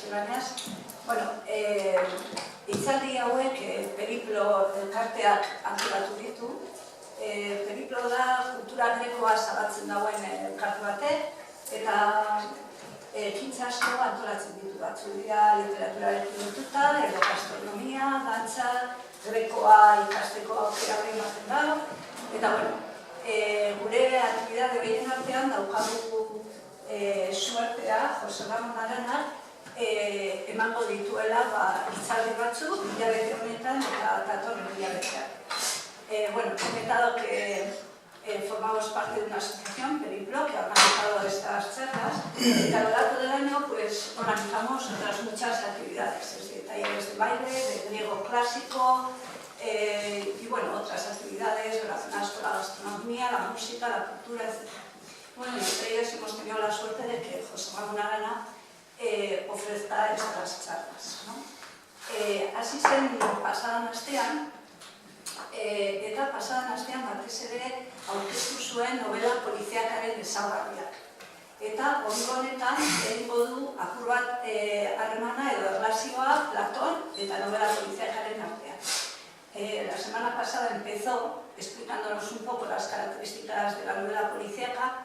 gaztelaniaz. Bueno, hitzaldi hauek Periplo elkarteak antolatu ditu. Periplo da kultura grekoa zabatzen dagoen elkarte batek, eta ekintza asko antolatzen ditu. Batzu dira literaturarekin lotuta, edo gastronomia, dantza, grekoa ikasteko aukera hori ematen da. Eta, bueno, gure aktibidade behien artean daukagu suertea, Jose Ramon Aranak, emango dituela hitzaldi batzuk, hilabete honetan eta datorren hilabetean. Bueno, comentado que formamos parte de una asociación, Periplo, que ha organizado estas charlas, y a lo largo del año pues, organizamos otras muchas actividades, desde talleres de baile, de griego clásico, y bueno, otras actividades relacionadas con la gastronomía, la música, la cultura, etc. Bueno, y entre ellas hemos tenido la suerte de que Jose Ramon Arana ofrezca estas charlas, ¿no? Así zen pasadan astean, eta pasadan astean batez ere aurkeztu zuen novela poliziakaren ezaugarriak. Eta ongo honetan egingo du apur bat harremana edo erlazioa Platón eta novela poliziakaren artean. La semana pasada empezó explicándonos un poco las características de la novela policíaca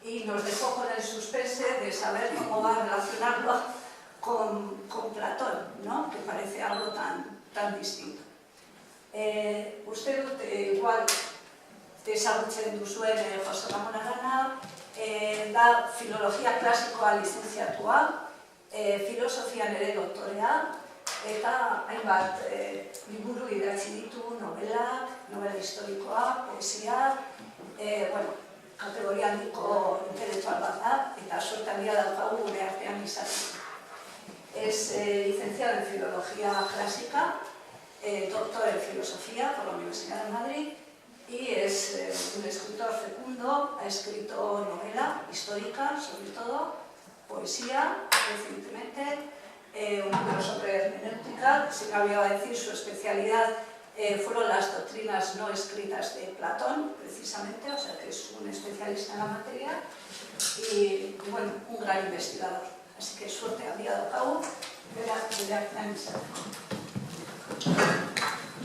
y nos dejó con el suspense de saber cómo va a relacionarlo con Platón, ¿no? Que parece algo tan distinto. Uste dut, igual, ezagutzen duzuen Jose Ramon Arana, da filologia klasikoa lizentziatua, filosofian ere doktorea, eta hainbat liburu idatzi ditu, novelak, novela historikoa, poesia, bueno, kategoria handiko intelektual bat da, eta suerte handia daukagu gure artean izaten. Es licenciado en Filología Clásica, doctor en Filosofía por la Universidad de Madrid y es un escritor fecundo, ha escrito novela histórica, sobre todo, poesía, recientemente, un libro sobre hermenéutica, se me olvidaba decir, su especialidad fueron las doctrinas no escritas de Platón, precisamente, o sea que es un especialista en la materia y, bueno, un gran investigador. Así que suerte al día de Pau.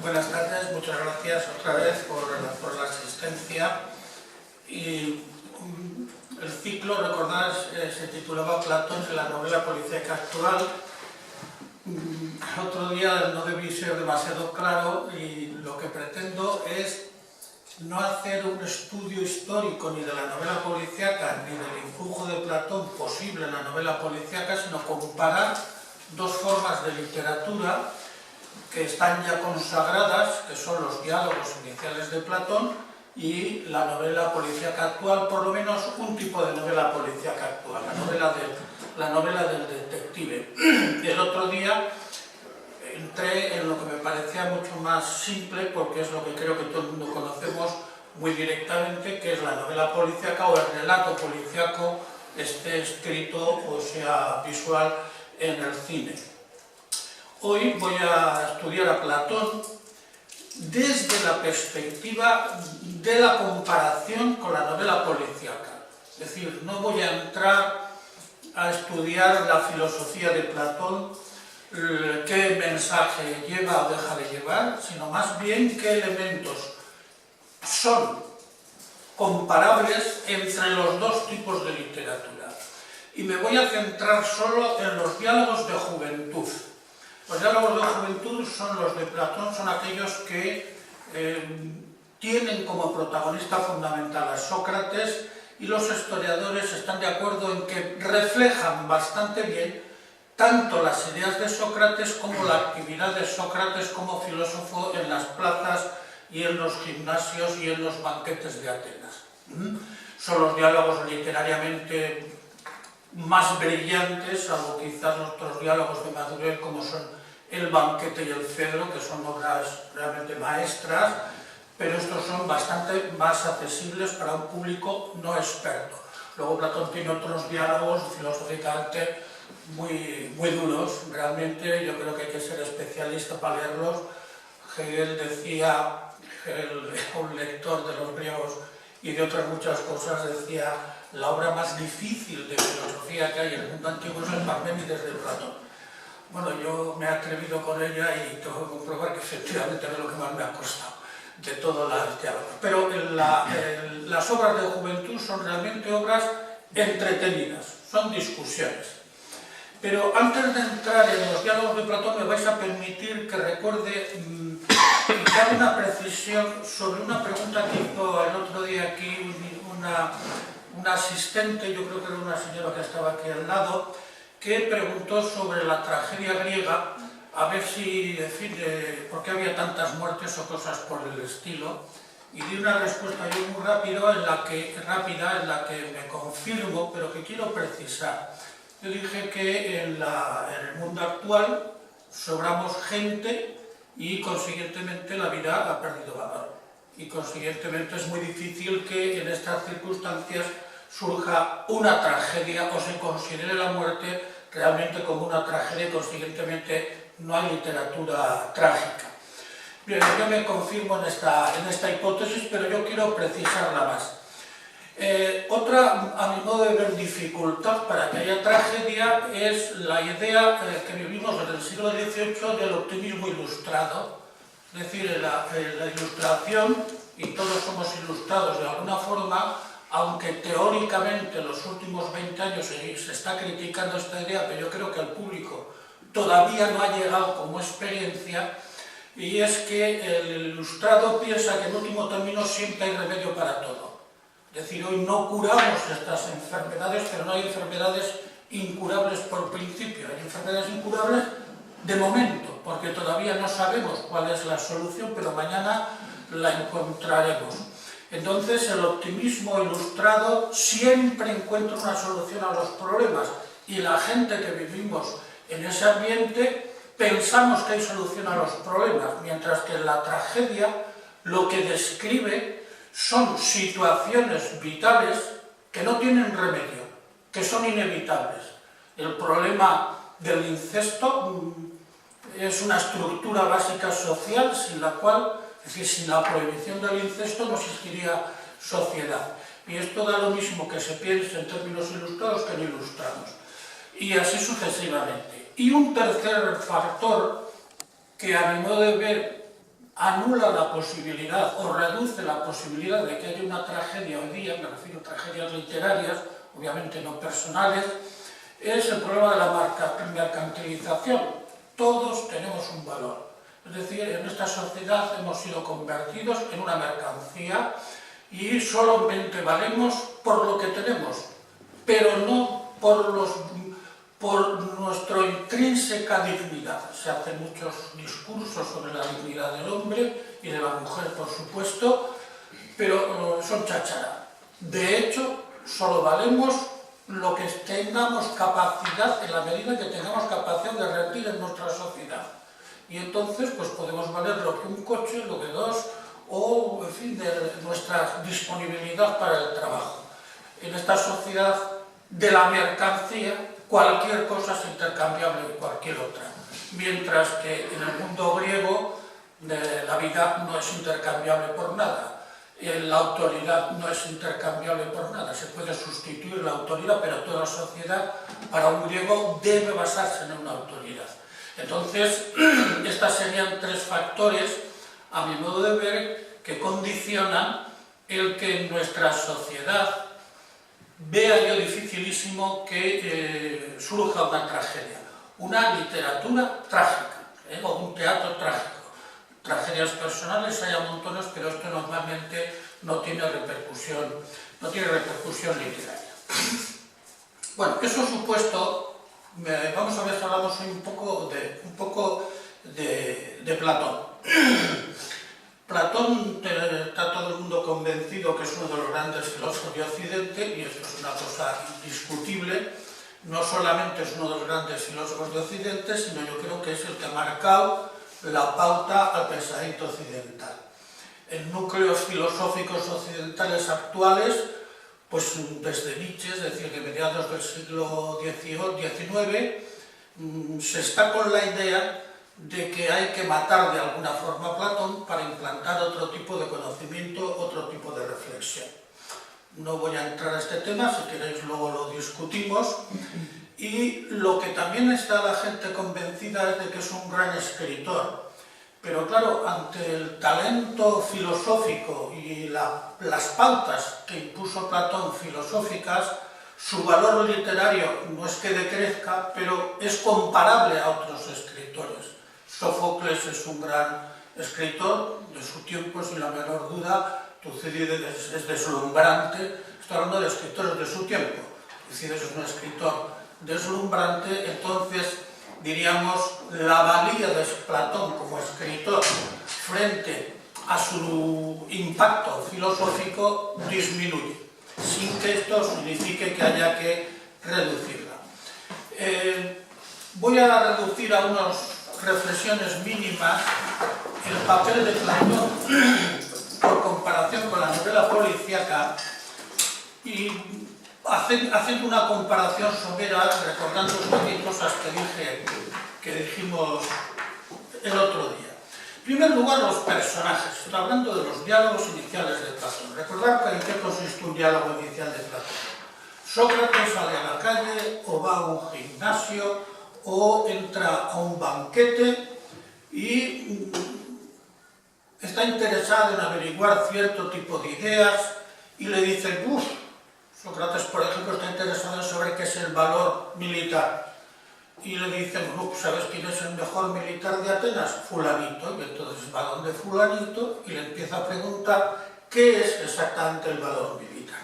Buenas tardes, muchas gracias otra vez por la asistencia. Y el ciclo, recordad, se titulaba Platón en la novela policíaca actual. Otro día no debí ser demasiado claro y lo que pretendo es no hacer un estudio histórico ni de la novela policíaca ni del influjo de Platón posible en la novela policíaca, sino comparar dos formas de literatura que están ya consagradas, que son los diálogos iniciales de Platón y la novela policíaca actual, por lo menos un tipo de novela policíaca actual, la novela del detective. El otro día entré en lo que me parecía mucho más simple, porque es lo que creo que todo el mundo conocemos muy directamente, que es la novela policíaca o el relato policíaco, esté escrito o sea visual en el cine. Hoy voy a estudiar a Platón desde la perspectiva de la comparación con la novela policíaca. Es decir, no voy a entrar a estudiar la filosofía de Platón, qué mensaje lleva o deja de llevar, sino más bien qué elementos son comparables entre los dos tipos de literatura. Y me voy a centrar solo en los diálogos de juventud. Los diálogos de juventud son los de Platón, son aquellos que tienen como protagonista fundamental a Sócrates, y los historiadores están de acuerdo en que reflejan bastante bien tanto las ideas de Sócrates como la actividad de Sócrates como filósofo en las plazas y en los gimnasios y en los banquetes de Atenas. Son los diálogos literariamente más brillantes, salvo quizás otros diálogos de Madurell como son El banquete y el Fedro, que son obras realmente maestras, pero estos son bastante más accesibles para un público no experto. Luego Platón tiene otros diálogos filosóficamente muy duros, realmente yo creo que hay que ser especialista para leerlos. Hegel decía, un lector de los griegos y de otras muchas cosas, decía: la obra más difícil de filosofía que hay en el mundo antiguo es el Parménides de Platón. Bueno, yo me he atrevido con ella y tengo que comprobar que efectivamente es lo que más me ha costado de todas las diálogos. Pero las obras de juventud son realmente obras entretenidas, son discusiones. Pero antes de entrar en los diálogos de Platón me vais a permitir que recuerde y que haga una precisión sobre una pregunta que hizo el otro día aquí una asistente, yo creo que era una señora que estaba aquí al lado, que preguntó sobre la tragedia griega, a ver si, en fin, por qué había tantas muertes o cosas por el estilo, y di una respuesta yo muy rápida en la que me confirmo, pero que quiero precisar. Yo dije que en el mundo actual sobramos gente y consiguientemente la vida ha perdido valor. Y consiguientemente es muy difícil que en estas circunstancias surja una tragedia o se considere la muerte realmente como una tragedia y consiguientemente no hay literatura trágica. Bien, yo me confirmo en esta hipótesis, pero yo quiero precisarla más. Otra, a mi modo de ver, dificultad para que haya tragedia es la idea que vivimos en el siglo XVIII del optimismo ilustrado. Es decir, la ilustración, y todos somos ilustrados de alguna forma, aunque teóricamente en los últimos 20 años se está criticando esta idea, pero yo creo que al público todavía no ha llegado como experiencia, y es que el ilustrado piensa que en último término siempre hay remedio para todo. Es decir, hoy no curamos estas enfermedades, pero no hay enfermedades incurables por principio. Hay enfermedades incurables de momento, porque todavía no sabemos cuál es la solución, pero mañana la encontraremos. Entonces, el optimismo ilustrado siempre encuentra una solución a los problemas, y la gente que vivimos en ese ambiente pensamos que hay solución a los problemas, mientras que en la tragedia lo que describe son situaciones vitales que no tienen remedio, que son inevitables. El problema del incesto es una estructura básica social sin la cual, es decir, sin la prohibición del incesto no existiría sociedad. Y esto da lo mismo que se piense en términos ilustrados que no ilustrados. Y así sucesivamente. Y un tercer factor que a mi modo de ver anula la posibilidad o reduce la posibilidad de que haya una tragedia hoy día, me refiero a tragedias literarias, obviamente no personales, es el problema de la mercantilización. Todos tenemos un valor. Es decir, en esta sociedad hemos sido convertidos en una mercancía y solamente valemos por lo que tenemos, pero no por nuestra intrínseca dignidad. Se hacen muchos discursos sobre la dignidad del hombre y de la mujer, por supuesto, pero son cháchara. De hecho, solo valemos lo que tengamos capacidad, en la medida que tengamos capacidad de rendir en nuestra sociedad. Y entonces, pues podemos valer lo que un coche, lo que dos, o, en fin, de nuestra disponibilidad para el trabajo. En esta sociedad de la mercancía, cualquier cosa es intercambiable con cualquier otra, mientras que en el mundo griego la vida no es intercambiable por nada, la autoridad no es intercambiable por nada, se puede sustituir la autoridad, pero toda sociedad para un griego debe basarse en una autoridad. Entonces, estas serían tres factores, a mi modo de ver, que condicionan el que en nuestra sociedad vea yo dificilísimo que surja una tragedia, una literatura trágica, o un teatro trágico. Tragedias personales hay a montones, pero esto normalmente no tiene repercusión literaria. Bueno, eso supuesto, vamos a ver si hablamos hoy un poco de Platón. Platón está todo el mundo convencido que es uno de los grandes filósofos de Occidente, y esto es una cosa indiscutible. No solamente es uno de los grandes filósofos de Occidente, sino yo creo que es el que ha marcado la pauta al pensamiento occidental. En núcleos filosóficos occidentales actuales, pues desde Nietzsche, es decir, de mediados del siglo XIX, se está con la idea de que hay que matar de alguna forma a Platón para implantar otro tipo de conocimiento, otro tipo de reflexión. No voy a entrar a este tema, si queréis luego lo discutimos. y lo que también está la gente convencida es de que es un gran escritor. Pero claro, ante el talento filosófico y las pautas que impuso Platón filosóficas, su valor literario no es que decrezca, pero es comparable a otros escritores. Sófocles es un gran escritor de su tiempo, sin la menor duda. Tucídides es deslumbrante. Estoy hablando de escritores de su tiempo. Tucídides es un escritor deslumbrante, entonces diríamos la valía de Platón como escritor frente a su impacto filosófico disminuye, sin que esto signifique que haya que reducirla. Voy a reducir a unas reflexiones mínimas el papel de Platón por comparación con la novela policíaca y haciendo una comparación somera, recordando un poquito cosas que dijimos el otro día. En primer lugar, los personajes. Estoy hablando de los diálogos iniciales de Platón. Recordad en qué consiste un diálogo inicial de Platón. Sócrates sale a la calle, o va a un gimnasio, o entra a un banquete y está interesado en averiguar cierto tipo de ideas y le dice, Sócrates, por ejemplo, está interesado en saber qué es el valor militar. Y le dicen, ¿sabes quién es el mejor militar de Atenas? Fulanito. Y entonces va donde Fulanito y le empieza a preguntar qué es exactamente el valor militar.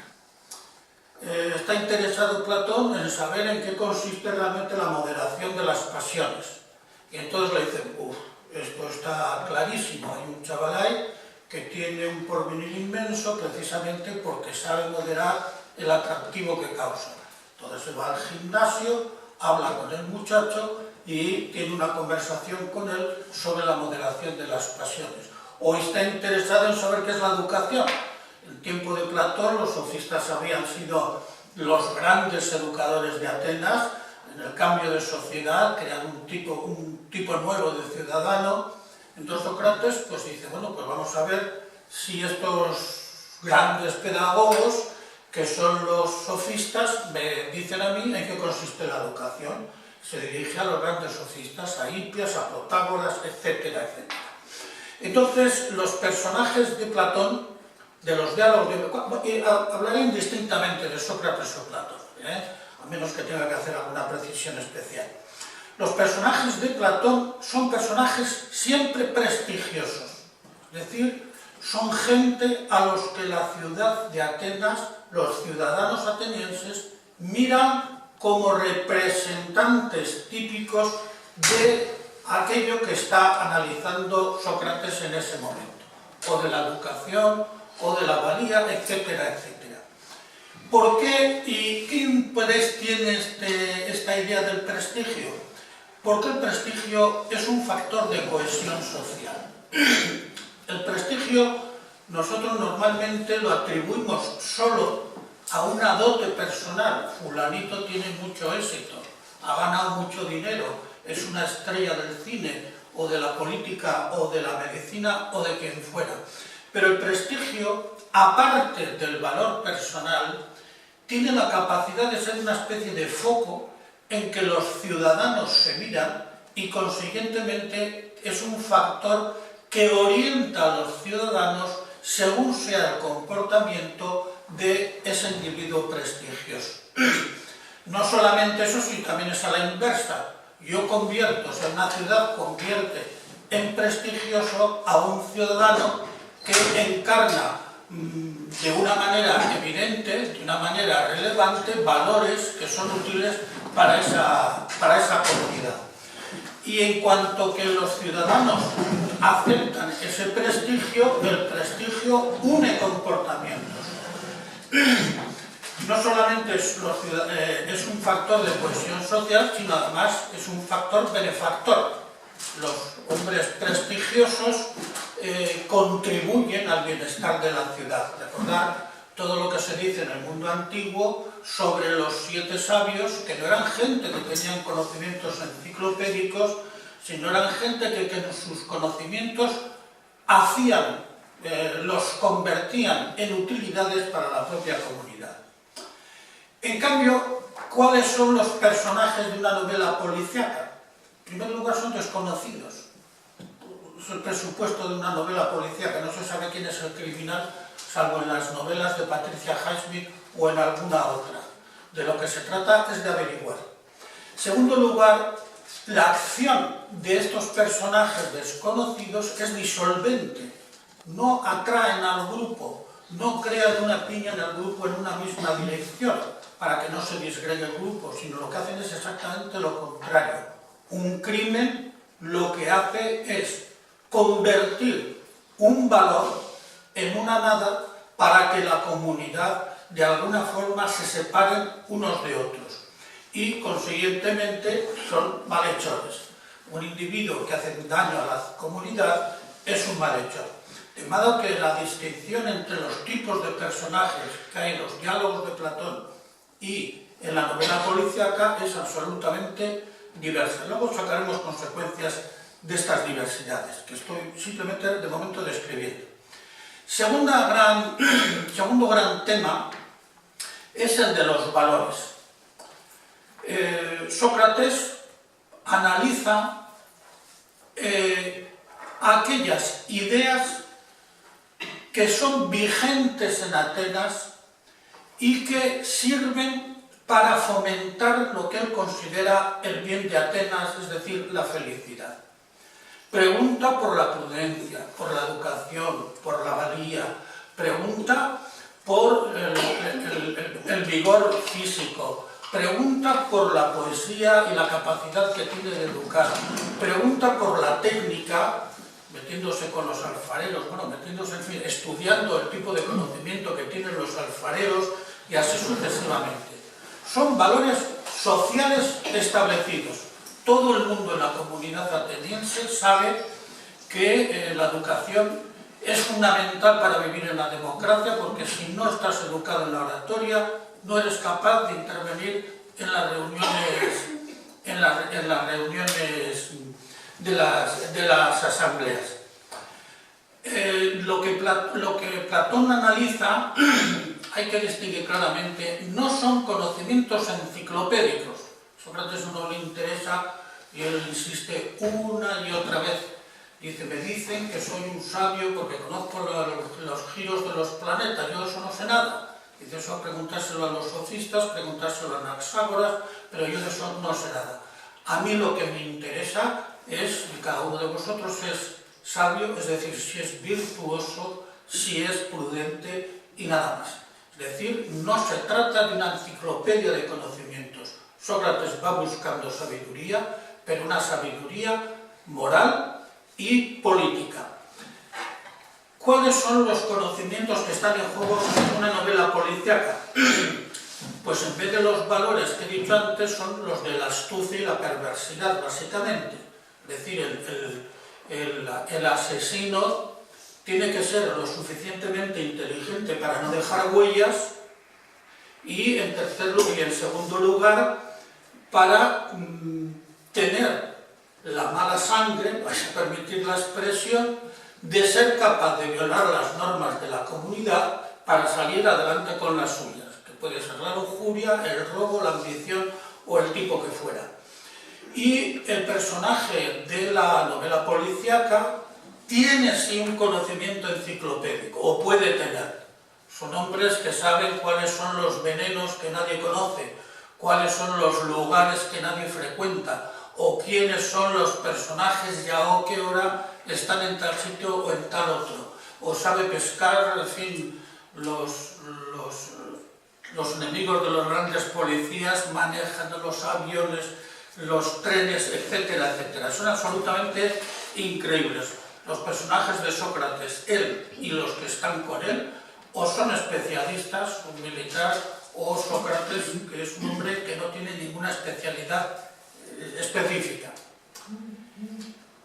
Está interesado Platón en saber en qué consiste realmente la moderación de las pasiones. Y entonces le dicen, esto está clarísimo. Hay un chaval ahí que tiene un porvenir inmenso precisamente porque sabe moderar el atractivo que causa. Entonces se va al gimnasio, habla con el muchacho y tiene una conversación con él sobre la moderación de las pasiones. O está interesado en saber qué es la educación. En el tiempo de Platón los sofistas habían sido los grandes educadores de Atenas. En el cambio de sociedad crean un tipo nuevo de ciudadano. Entonces Sócrates pues dice, bueno, pues vamos a ver si estos grandes pedagogos que son los sofistas, me dicen a mí en qué consiste la educación. Se dirige a los grandes sofistas, a Hipias, a Protágoras, etcétera, etcétera. Entonces, los personajes de Platón, de los diálogos, hablaré indistintamente de Sócrates o Platón, a menos que tenga que hacer alguna precisión especial. Los personajes de Platón son personajes siempre prestigiosos, es decir, son gente a los que la ciudad de Atenas, los ciudadanos atenienses, miran como representantes típicos de aquello que está analizando Sócrates en ese momento, o de la educación, o de la valía, etcétera, etcétera. ¿Por qué y qué interés tiene esta idea del prestigio? Porque el prestigio es un factor de cohesión social. El prestigio nosotros normalmente lo atribuimos solo a una dote personal. Fulanito tiene mucho éxito, ha ganado mucho dinero, es una estrella del cine o de la política o de la medicina o de quien fuera. Pero el prestigio, aparte del valor personal, tiene la capacidad de ser una especie de foco en que los ciudadanos se miran y consiguientemente es un factor que orienta a los ciudadanos según sea el comportamiento de ese individuo prestigioso. No solamente eso, sino también es a la inversa. Yo convierto, o sea, una ciudad convierte en prestigioso a un ciudadano que encarna de una manera evidente, de una manera relevante, valores que son útiles para esa comunidad. Y en cuanto que los ciudadanos aceptan ese prestigio, el prestigio une comportamientos. No solamente es un factor de cohesión social, sino además es un factor benefactor. Los hombres prestigiosos contribuyen al bienestar de la ciudad. Recordad todo lo que se dice en el mundo antiguo sobre los 7 sabios, que no eran gente que tenían conocimientos enciclopédicos, sino eran gente que sus conocimientos los convertían en utilidades para la propia comunidad. En cambio, ¿cuáles son los personajes de una novela policíaca? En primer lugar, son desconocidos. Es el presupuesto de una novela policíaca, no se sabe quién es el criminal, salvo en las novelas de Patricia Highsmith o en alguna otra. De lo que se trata es de averiguar. En segundo lugar, la acción de estos personajes desconocidos es disolvente, no atraen al grupo, no crean una piña en el grupo en una misma dirección para que no se disgregue el grupo, sino lo que hacen es exactamente lo contrario. Un crimen lo que hace es convertir un valor en una nada para que la comunidad de alguna forma se separen unos de otros y consiguientemente son malhechores. Un individuo que hace daño a la comunidad es un malhechor. De modo que la distinción entre los tipos de personajes que hay en los diálogos de Platón y en la novela policíaca es absolutamente diversa. Luego sacaremos consecuencias de estas diversidades, que estoy simplemente de momento describiendo. Segundo gran tema es el de los valores. Sócrates analiza aquellas ideas que son vigentes en Atenas y que sirven para fomentar lo que él considera el bien de Atenas, es decir, la felicidad. Pregunta por la prudencia, por la educación, por la valía, pregunta por el vigor físico, pregunta por la poesía y la capacidad que tiene de educar, pregunta por la técnica, metiéndose con los alfareros, metiéndose, en fin, estudiando el tipo de conocimiento que tienen los alfareros y así sucesivamente. Son valores sociales establecidos. Todo el mundo en la comunidad ateniense sabe que la educación es fundamental para vivir en la democracia, porque si no estás educado en la oratoria, no eres capaz de intervenir en las reuniones de las asambleas. Lo que Platón analiza, hay que distinguir claramente, no son conocimientos enciclopédicos. Sócrates no le interesa y él insiste una y otra vez. Dice, me dicen que soy un sabio porque conozco los giros de los planetas, yo eso no sé nada. Dice, eso preguntárselo a los sofistas, preguntárselo a Anaxágoras, pero yo de eso no sé nada. A mí lo que me interesa es, y cada uno de vosotros es sabio, es decir, si es virtuoso, si es prudente y nada más. Es decir, no se trata de una enciclopedia de conocimientos. Sócrates va buscando sabiduría, pero una sabiduría moral y política. ¿Cuáles son los conocimientos que están en juego en una novela policíaca? Pues en vez de los valores que he dicho antes, son los de la astucia y la perversidad, básicamente. Es decir, el asesino tiene que ser lo suficientemente inteligente para no dejar huellas y, en segundo lugar, para tener la mala sangre, vais a permitir la expresión, de ser capaz de violar las normas de la comunidad para salir adelante con las suyas, que puede ser la lujuria, el robo, la ambición o el tipo que fuera. Y el personaje de la novela policíaca tiene sí un conocimiento enciclopédico, o puede tener. Son hombres que saben cuáles son los venenos que nadie conoce, cuáles son los lugares que nadie frecuenta, o quiénes son los personajes y a qué hora están en tal sitio o en tal otro. O sabe pescar, en fin, los enemigos de los grandes policías manejan los aviones, los trenes, etcétera, etcétera. Son absolutamente increíbles. Los personajes de Sócrates, él y los que están con él, o son especialistas, un militar, o Sócrates, que es un hombre que no tiene ninguna especialidad específica.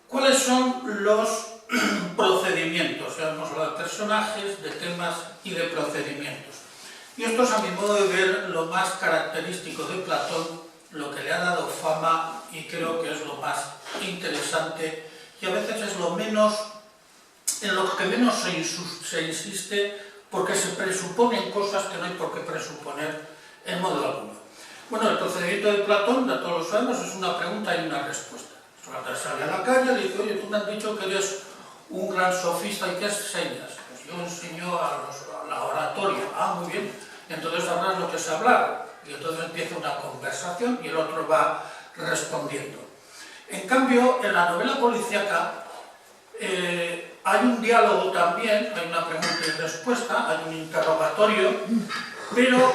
¿Cuáles son los procedimientos? Ya hemos hablado de personajes, de temas y de procedimientos. Y esto es, a mi modo de ver, lo más característico de Platón, lo que le ha dado fama y creo que es lo más interesante y a veces es lo menos, en lo que menos se insiste, porque se presuponen cosas que no hay por qué presuponer el modelo alguno. Bueno, el procedimiento de Platón, de todos lo sabemos, es una pregunta y una respuesta. Sócrates sale a la calle y le dice, oye, tú me has dicho que eres un gran sofista y que enseñas. Pues yo enseño a la oratoria. Ah, muy bien. Entonces sabrás lo que es hablar. Y entonces empieza una conversación y el otro va respondiendo. En cambio, en la novela policíaca hay un diálogo también, hay una pregunta y respuesta, hay un interrogatorio, pero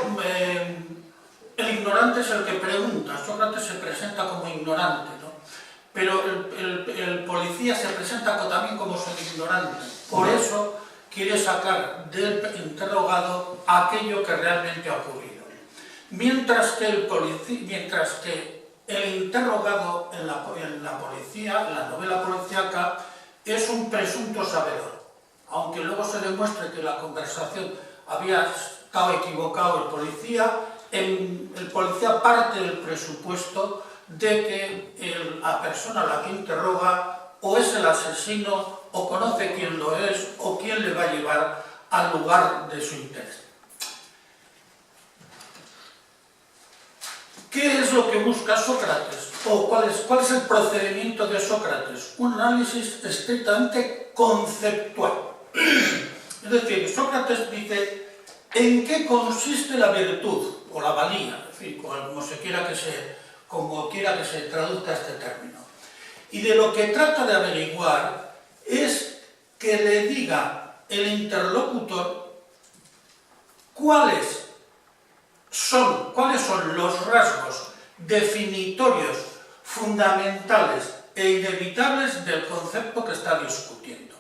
el ignorante es el que pregunta. Sócrates se presenta como ignorante, ¿no? Pero el policía se presenta también como ser ignorante. Por eso quiere sacar del interrogado aquello que realmente ha ocurrido. Mientras que el interrogado en la policía, en la novela policíaca, es un presunto sabedor. Aunque luego se demuestre que la conversación había estado equivocado el policía parte del presupuesto de que la persona a la que interroga o es el asesino, o conoce quién lo es, o quién le va a llevar al lugar de su interés. ¿Qué es lo que busca Sócrates? ¿O cuál es el procedimiento de Sócrates? Un análisis estrictamente conceptual. Es decir, Sócrates dice en qué consiste la virtud o la valía, es decir, como quiera que se traduzca este término. Y de lo que trata de averiguar es que le diga el interlocutor cuáles son los rasgos definitorios, fundamentales e inevitables del concepto que está discutiendo.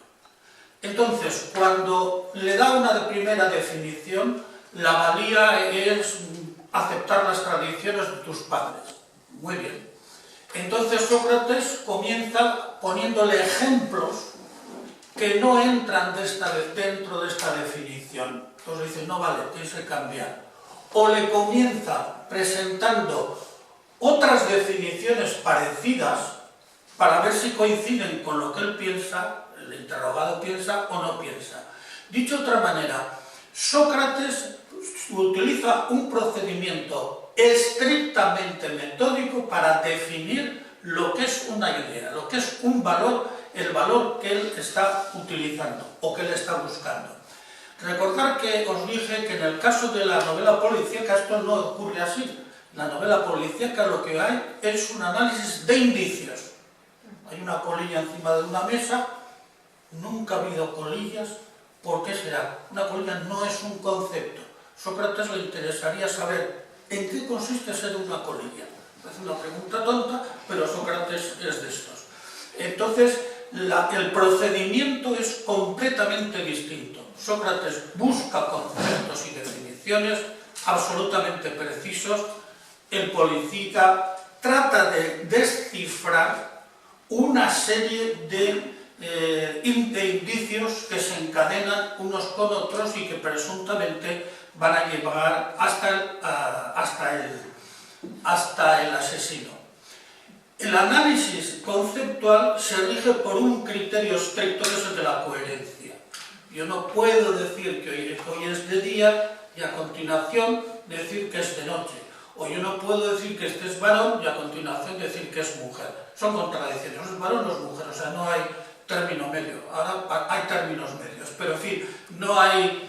Entonces, cuando le da una primera definición, la valía es aceptar las tradiciones de tus padres. Muy bien. Entonces Sócrates comienza poniéndole ejemplos que no entran dentro de esta definición. Entonces dice, no vale, tienes que cambiar. O le comienza presentando otras definiciones parecidas para ver si coinciden con lo que él piensa, el interrogado piensa o no piensa. Dicho de otra manera, Sócrates utiliza un procedimiento estrictamente metódico para definir lo que es una idea, lo que es un valor, el valor que él está utilizando o que él está buscando. Recordar que os dije que en el caso de la novela policíaca esto no ocurre así. En la novela policíaca lo que hay es un análisis de indicios. Hay una colilla encima de una mesa, nunca ha habido colillas. ¿Por qué será? Una colilla no es un concepto. Sócrates le interesaría saber en qué consiste ser una colilla. Es una pregunta tonta, pero Sócrates es de estos. Entonces, el procedimiento es completamente distinto. Sócrates busca conceptos y definiciones absolutamente precisos. El policía trata de descifrar una serie de indicios que se encadenan unos con otros y que presuntamente van a llevar hasta el asesino. El análisis conceptual se rige por un criterio estricto que es el de la coherencia. Yo no puedo decir que hoy es de día y a continuación decir que es de noche. O yo no puedo decir que este es varón y a continuación decir que es mujer. Son contradicciones. No es varón, no es mujer. O sea, no hay término medio. Ahora hay términos medios. Pero en fin, no hay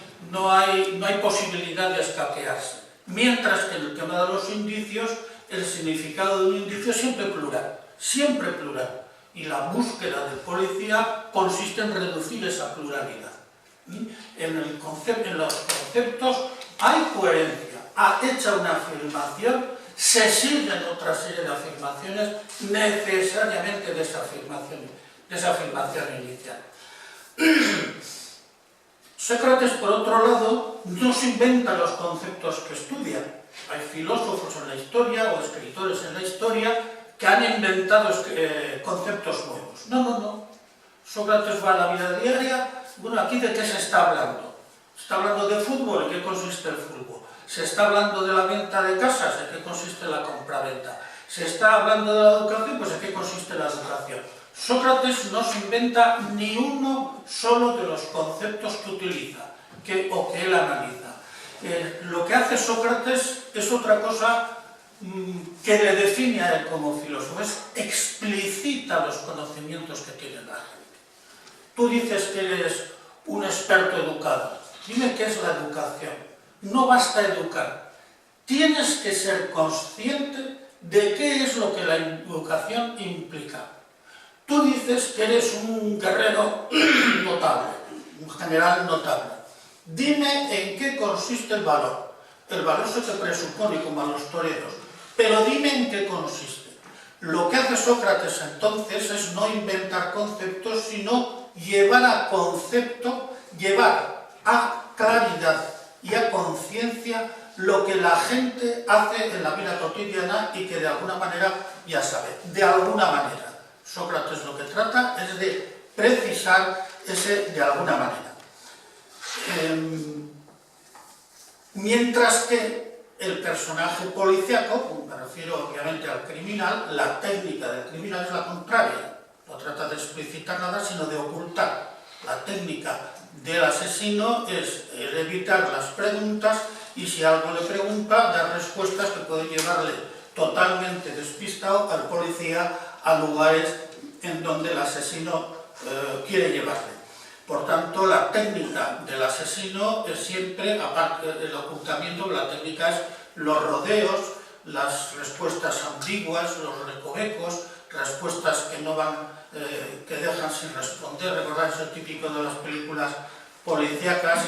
posibilidad de escaquearse. Mientras que en el tema de los indicios, el significado de un indicio es siempre plural. Siempre plural. Y la búsqueda del policía consiste en reducir esa pluralidad. En los conceptos hay coherencia. Hecha una afirmación, se siguen otra serie de afirmaciones necesariamente de esa afirmación inicial. Sócrates, por otro lado, no se inventa los conceptos que estudia. Hay filósofos en la historia o escritores en la historia que han inventado conceptos nuevos. No. Sócrates va a la vida diaria. Bueno, ¿aquí de qué se está hablando? ¿Se está hablando de fútbol? ¿En qué consiste el fútbol? ¿Se está hablando de la venta de casas? ¿En qué consiste la compraventa? ¿Se está hablando de la educación? Pues ¿en qué consiste la educación? Sócrates no se inventa ni uno solo de los conceptos que utiliza o que él analiza. lo que hace Sócrates es otra cosa que le define a él como filósofo, es explicita los conocimientos que tiene la gente. Tú dices que eres un experto educado, dime qué es la educación. No basta educar, tienes que ser consciente de qué es lo que la educación implica. Tú dices que eres un guerrero notable, un general notable. Dime en qué consiste el valor. El valor se te presupone como a los toreros, pero dime en qué consiste. Lo que hace Sócrates entonces es no inventar conceptos, sino llevar a concepto, llevar a claridad y a conciencia lo que la gente hace en la vida cotidiana y que de alguna manera ya sabe. De alguna manera. Sócrates lo que trata es de precisar ese de alguna manera. Mientras que el personaje policíaco, me refiero obviamente al criminal, la técnica del criminal es la contraria. No trata de explicitar nada, sino de ocultar. La técnica del asesino es evitar las preguntas y si algo le pregunta, dar respuestas que pueden llevarle totalmente despistado al policía a lugares en donde el asesino quiere llevarle. Por tanto, la técnica del asesino es siempre, aparte del ocultamiento, la técnica es los rodeos, las respuestas ambiguas, los recovecos, respuestas que no van, que dejan sin responder. Recordad eso típico de las películas policíacas,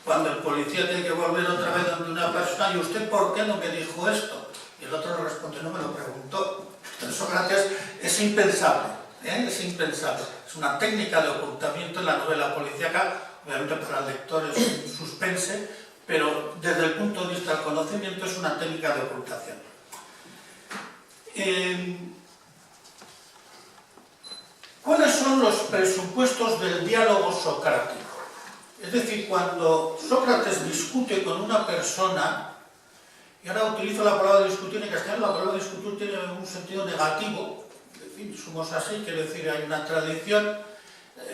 cuando el policía tiene que volver otra vez donde una persona, ¿y usted por qué no me dijo esto? Y el otro le responde, no me lo preguntó. En Sócrates es impensable. Es impensable. Es una técnica de ocultamiento en la novela policíaca, obviamente para el lector es un suspense, pero desde el punto de vista del conocimiento es una técnica de ocultación. ¿Cuáles son los presupuestos del diálogo socrático? Es decir, cuando Sócrates discute con una persona, y ahora utilizo la palabra discutir, en castellano la palabra discutir tiene un sentido negativo, somos así, quiere decir, hay una tradición.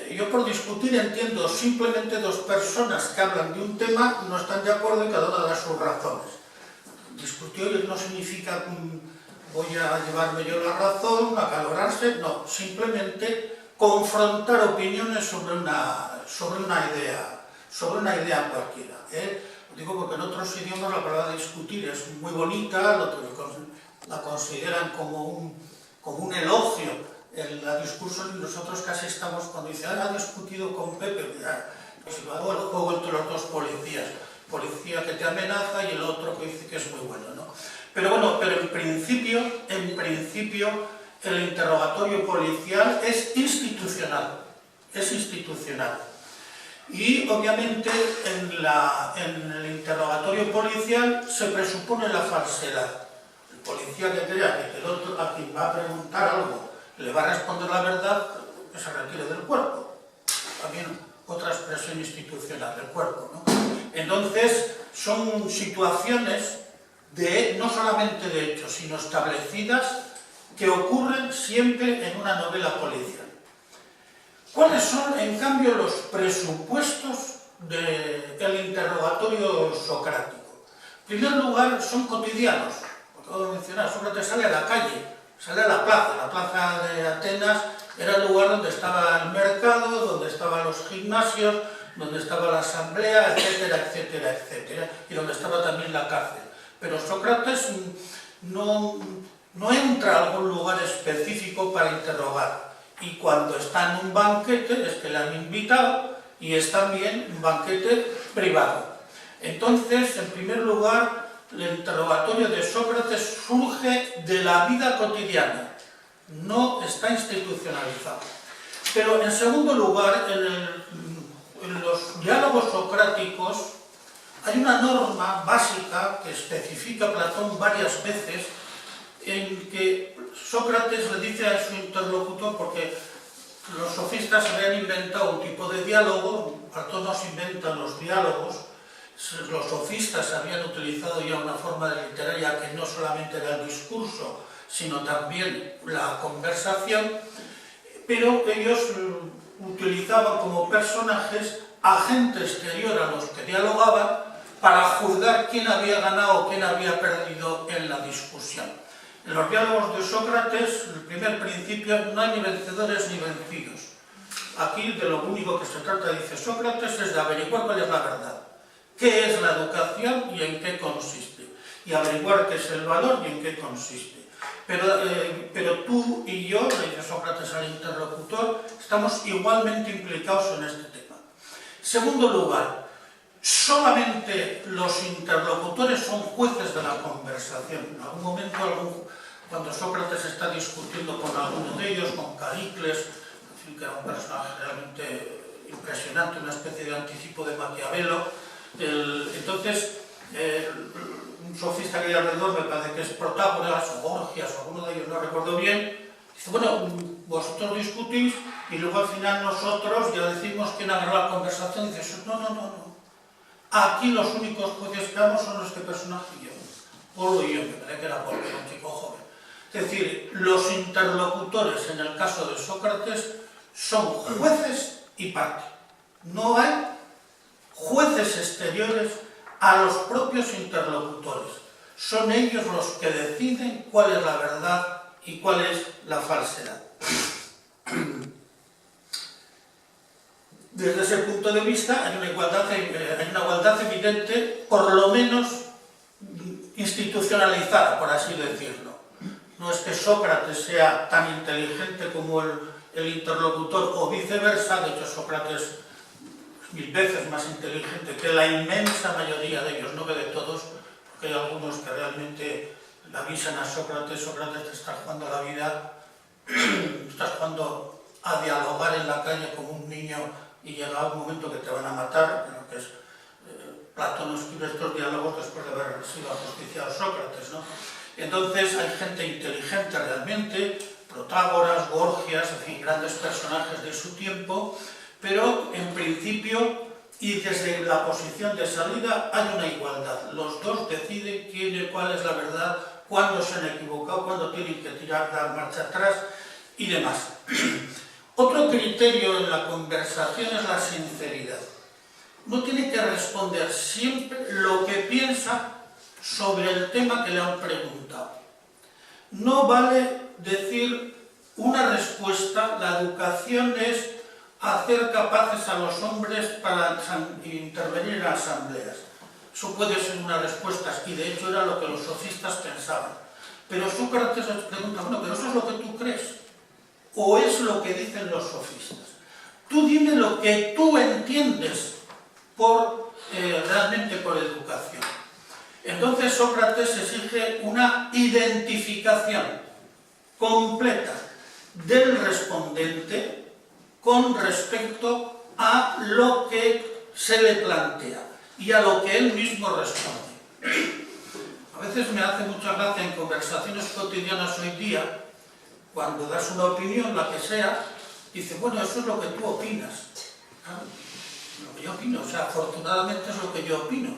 Yo por discutir entiendo simplemente dos personas que hablan de un tema, no están de acuerdo y cada una da sus razones. Discutir no significa voy a llevarme yo la razón, acalorarse, no, simplemente confrontar opiniones sobre una idea cualquiera. Lo digo porque en otros idiomas la palabra discutir es muy bonita, la consideran como un elogio en el discurso, y nosotros casi estamos, cuando dice, ha discutido con Pepe, pues hago el juego entre los dos policías, policía que te amenaza y el otro que dice que es muy bueno, ¿no? Pero bueno, en principio, el interrogatorio policial es institucional, y obviamente en el interrogatorio policial se presupone la falsedad. El policía que crea que el otro a quien va a preguntar algo le va a responder la verdad, que se retire del cuerpo. También otra expresión institucional del cuerpo, ¿no? Entonces, son situaciones no solamente de hechos, sino establecidas que ocurren siempre en una novela policial. ¿Cuáles son, en cambio, los presupuestos del interrogatorio socrático? En primer lugar, son cotidianos. Acabo de mencionar, Sócrates sale a la calle, sale a la plaza de Atenas era el lugar donde estaba el mercado, donde estaban los gimnasios, donde estaba la asamblea, etcétera, etcétera, etcétera, y donde estaba también la cárcel. Pero Sócrates no entra a algún lugar específico para interrogar, y cuando está en un banquete es que le han invitado, y es también un banquete privado. Entonces, en primer lugar, el interrogatorio de Sócrates surge de la vida cotidiana, no está institucionalizado. Pero en segundo lugar, en los diálogos socráticos hay una norma básica que especifica Platón varias veces, en que Sócrates le dice a su interlocutor, porque los sofistas habían inventado un tipo de diálogo, Platón nos inventa los diálogos. Los sofistas habían utilizado ya una forma de literaria que no solamente era el discurso, sino también la conversación, pero ellos utilizaban como personajes a gente exterior a los que dialogaban para juzgar quién había ganado o quién había perdido en la discusión. En los diálogos de Sócrates, el primer principio, no hay ni vencedores ni vencidos. Aquí de lo único que se trata, dice Sócrates, es de averiguar cuál es la verdad. ¿Qué es la educación y en qué consiste? Y averiguar qué es el valor y en qué consiste. Pero tú y yo, le dice Sócrates al interlocutor, estamos igualmente implicados en este tema. Segundo lugar, solamente los interlocutores son jueces de la conversación. En algún momento, cuando Sócrates está discutiendo con alguno de ellos, con Calícles, que era un personaje realmente impresionante, una especie de anticipo de Maquiavelo, entonces un sofista que hay alrededor, me parece que es Protágoras o Gorgias o alguno de ellos, no recuerdo bien, dice, bueno, vosotros discutís y luego al final nosotros ya decimos quién agarró la conversación y dices, no. Aquí los únicos jueces que damos son este personaje y yo, Polo y yo, me parece que era Polo, era un chico joven. Es decir, los interlocutores en el caso de Sócrates son jueces y parte. No hay jueces exteriores a los propios interlocutores. Son ellos los que deciden cuál es la verdad y cuál es la falsedad. Desde ese punto de vista hay una igualdad evidente, por lo menos institucionalizada, por así decirlo. No es que Sócrates sea tan inteligente como el interlocutor o viceversa, de hecho Sócrates es 1000 veces más inteligente que la inmensa mayoría de ellos, no que de todos, porque hay algunos que realmente le avisan a Sócrates, Sócrates te estás jugando la vida, estás jugando a dialogar en la calle como un niño y llega un momento que te van a matar, pero que es, Platón escribe estos diálogos después de haber sido ajusticiado Sócrates, ¿no? Entonces hay gente inteligente realmente, Protágoras, Gorgias, en fin, grandes personajes de su tiempo, pero en principio y desde la posición de salida hay una igualdad. Los dos deciden cuál es la verdad, cuándo se han equivocado, cuándo tienen que dar marcha atrás y demás. Otro criterio en la conversación es la sinceridad. Uno tiene que responder siempre lo que piensa sobre el tema que le han preguntado. No vale decir una respuesta, la educación es hacer capaces a los hombres para intervenir en asambleas. Eso puede ser una respuesta, y de hecho era lo que los sofistas pensaban. Pero Sócrates les pregunta, bueno, ¿pero eso es lo que tú crees? ¿O es lo que dicen los sofistas? Tú dime lo que tú entiendes realmente por educación. Entonces Sócrates exige una identificación completa del respondente con respecto a lo que se le plantea y a lo que él mismo responde. A veces me hace mucha gracia en conversaciones cotidianas hoy día, cuando das una opinión, la que sea, dice, bueno, eso es lo que tú opinas. ¿Ah? Lo que yo opino, o sea, afortunadamente es lo que yo opino,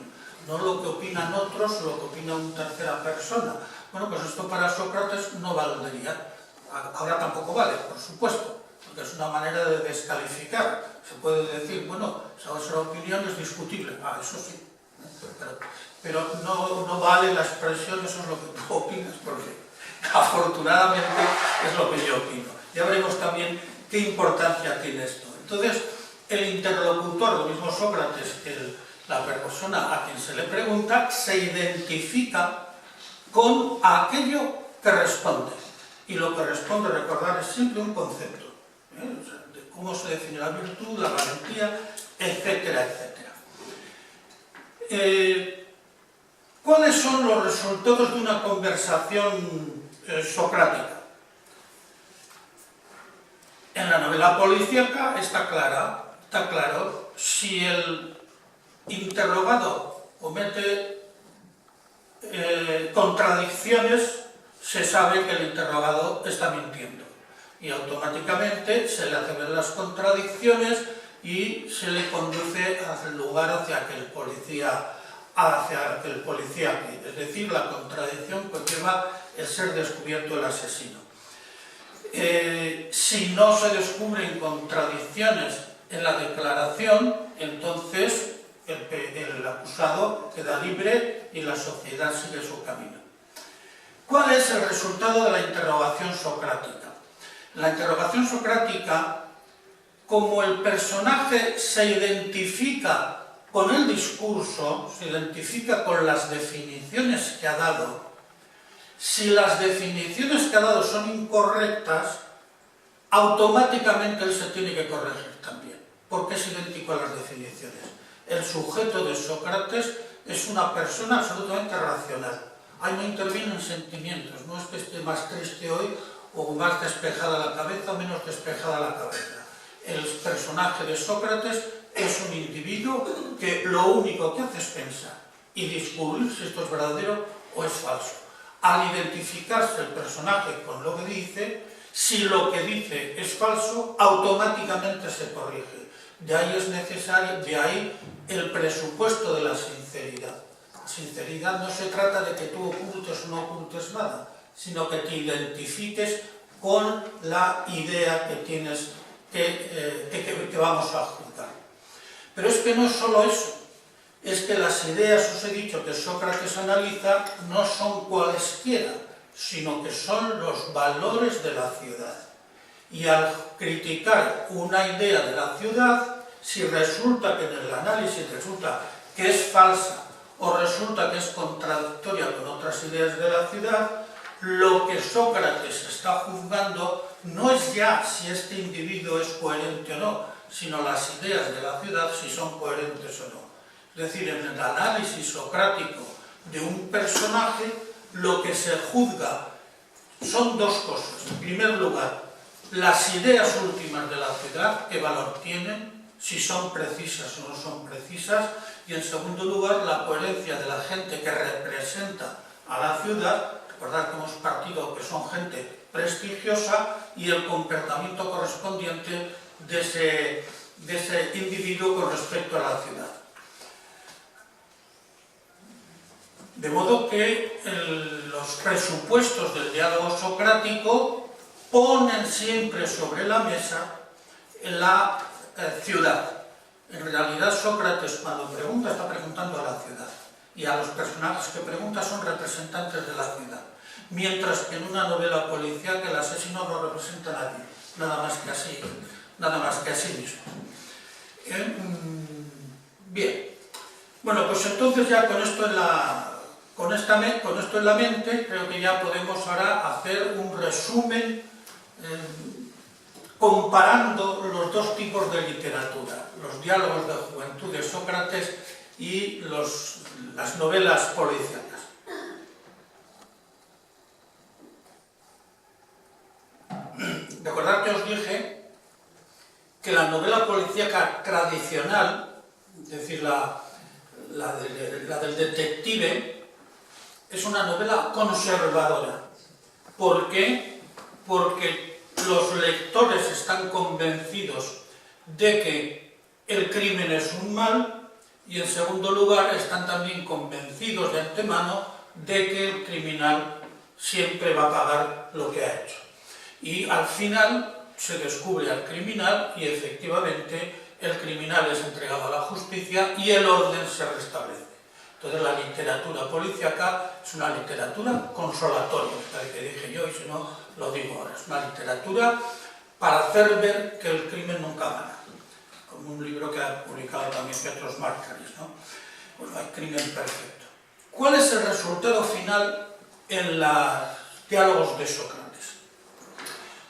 no lo que opinan otros o lo que opina una tercera persona. Bueno, pues esto para Sócrates no valdría. Ahora tampoco vale, por supuesto, porque es una manera de descalificar. Se puede decir, bueno, esa opinión es discutible. Eso sí. Pero no vale la expresión, eso es lo que tú opinas, porque afortunadamente es lo que yo opino. Ya veremos también qué importancia tiene esto. Entonces, el interlocutor, lo mismo Sócrates que la persona a quien se le pregunta, se identifica con aquello que responde. Y lo que responde, recordar, es siempre un concepto. O sea, de cómo se define la virtud, la valentía, etcétera, etcétera. ¿Cuáles son los resultados de una conversación socrática? En la novela policíaca está claro, si el interrogado comete contradicciones, se sabe que el interrogado está mintiendo y automáticamente se le hacen ver las contradicciones y se le conduce al lugar hacia que el policía pide. Es decir, la contradicción conlleva el ser descubierto el asesino. Si no se descubren contradicciones en la declaración, entonces el acusado queda libre y la sociedad sigue su camino. ¿Cuál es el resultado de la interrogación socrática? La interrogación socrática, como el personaje se identifica con el discurso, se identifica con las definiciones que ha dado, si las definiciones que ha dado son incorrectas, automáticamente él se tiene que corregir también, porque es idéntico a las definiciones. El sujeto de Sócrates es una persona absolutamente racional. Ahí no intervienen sentimientos, no es que esté más triste hoy o más despejada la cabeza o menos despejada la cabeza. El personaje de Sócrates es un individuo que lo único que hace es pensar y descubrir si esto es verdadero o es falso. Al identificarse el personaje con lo que dice, si lo que dice es falso, automáticamente se corrige. De ahí es necesario, de ahí el presupuesto de la sinceridad. La sinceridad no se trata de que tú ocultes o no ocultes nada, sino que te identifiques con la idea que tienes que vamos a juzgar. Pero es que no es solo eso, es que las ideas, os he dicho, que Sócrates analiza, no son cualesquiera, sino que son los valores de la ciudad. Y al criticar una idea de la ciudad, si resulta que en el análisis resulta que es falsa o resulta que es contradictoria con otras ideas de la ciudad, lo que Sócrates está juzgando no es ya si este individuo es coherente o no, sino las ideas de la ciudad si son coherentes o no. Es decir, en el análisis socrático de un personaje, lo que se juzga son dos cosas. En primer lugar, las ideas últimas de la ciudad, qué valor tienen, si son precisas o no son precisas, y en segundo lugar, la coherencia de la gente que representa a la ciudad. Recordad que hemos partido que son gente prestigiosa y el comportamiento correspondiente de ese individuo con respecto a la ciudad. De modo que los presupuestos del diálogo socrático ponen siempre sobre la mesa la ciudad. En realidad Sócrates cuando pregunta está preguntando a la ciudad y a los personajes que pregunta son representantes de la ciudad. Mientras que en una novela policíaca el asesino no representa a nadie, nada más que a sí mismo. Bien, bueno, pues entonces ya con esto en la mente, creo que ya podemos ahora hacer un resumen comparando los dos tipos de literatura, los diálogos de juventud de Sócrates y las novelas policíacas. Recordad que os dije que la novela policíaca tradicional, es decir, la del detective, es una novela conservadora. ¿Por qué? Porque los lectores están convencidos de que el crimen es un mal y en segundo lugar están también convencidos de antemano de que el criminal siempre va a pagar lo que ha hecho. Y al final se descubre al criminal y efectivamente el criminal es entregado a la justicia y el orden se restablece. Entonces la literatura policíaca es una literatura consolatoria, tal que dije yo y si no lo digo ahora. Es una literatura para hacer ver que el crimen nunca gana. Como un libro que ha publicado también Petros Markaris, ¿no? Pues no hay crimen perfecto. ¿Cuál es el resultado final en los diálogos de Sócrates?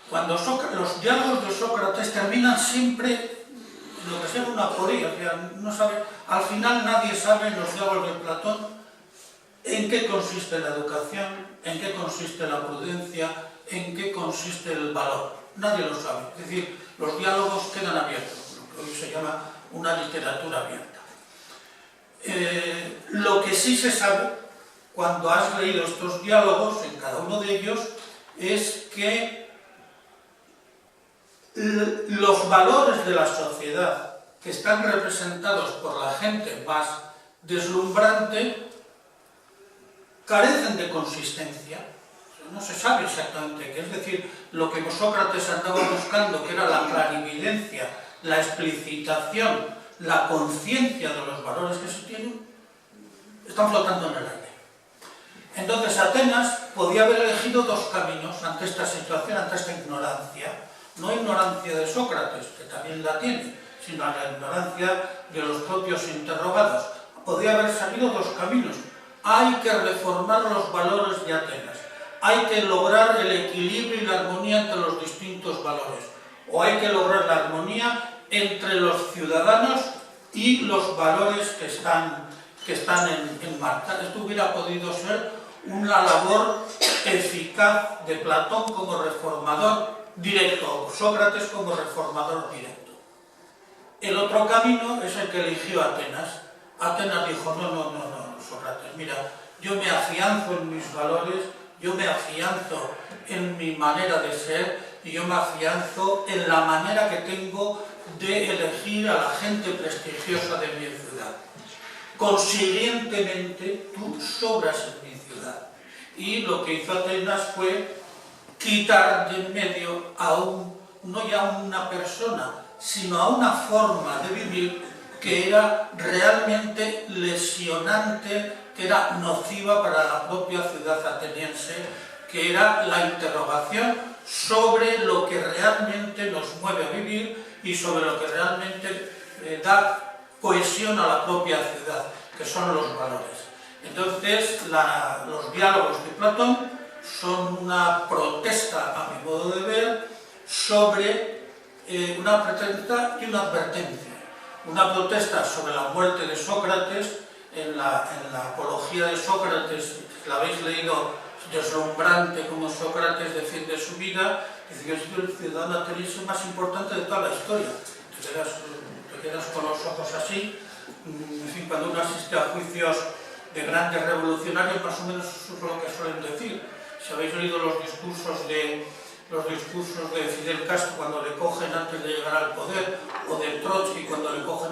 Cuando los diálogos de Sócrates terminan siempre lo que sea una aporía, no sabe, al final nadie sabe en los diálogos de Platón en qué consiste la educación, en qué consiste la prudencia, en qué consiste el valor. Nadie lo sabe. Es decir, los diálogos quedan abiertos, lo que hoy se llama una literatura abierta. Lo que sí se sabe, cuando has leído estos diálogos, en cada uno de ellos, es que los valores de la sociedad que están representados por la gente más deslumbrante carecen de consistencia. No se sabe exactamente qué, es decir, lo que Sócrates andaba buscando, que era la clarividencia, la explicitación la conciencia de los valores que se tienen, están flotando en el aire. Entonces Atenas podía haber elegido dos caminos ante esta situación, ante esta ignorancia. No ignorancia de Sócrates, que también la tiene, sino la ignorancia de los propios interrogados. Podía haber salido dos caminos. Hay que reformar los valores de Atenas. Hay que lograr el equilibrio y la armonía entre los distintos valores. O hay que lograr la armonía entre los ciudadanos y los valores que están en marcha. Esto hubiera podido ser una labor eficaz de Platón como reformador directo, o Sócrates como reformador directo. El otro camino es el que eligió Atenas. Atenas dijo, no, Sócrates, mira, yo me afianzo en mis valores, yo me afianzo en mi manera de ser y yo me afianzo en la manera que tengo de elegir a la gente prestigiosa de mi ciudad. Consiguientemente, tú sobras en mi ciudad. Y lo que hizo Atenas fue quitar de en medio no ya a una persona, sino a una forma de vivir que era realmente lesionante, que era nociva para la propia ciudad ateniense, que era la interrogación sobre lo que realmente nos mueve a vivir y sobre lo que realmente da cohesión a la propia ciudad, que son los valores. Entonces, los diálogos de Platón son una protesta, a mi modo de ver, sobre una protesta y una advertencia. Una protesta sobre la muerte de Sócrates. En la apología de Sócrates, la habéis leído, deslumbrante como Sócrates defiende su vida, dice que es el ciudadano ateniense más importante de toda la historia. Te quedas con los ojos así. En fin, cuando uno asiste a juicios de grandes revolucionarios, más o menos eso es lo que suelen decir. Si habéis leído los discursos de Fidel Castro cuando le cogen antes de llegar al poder, o de Trotsky cuando le cogen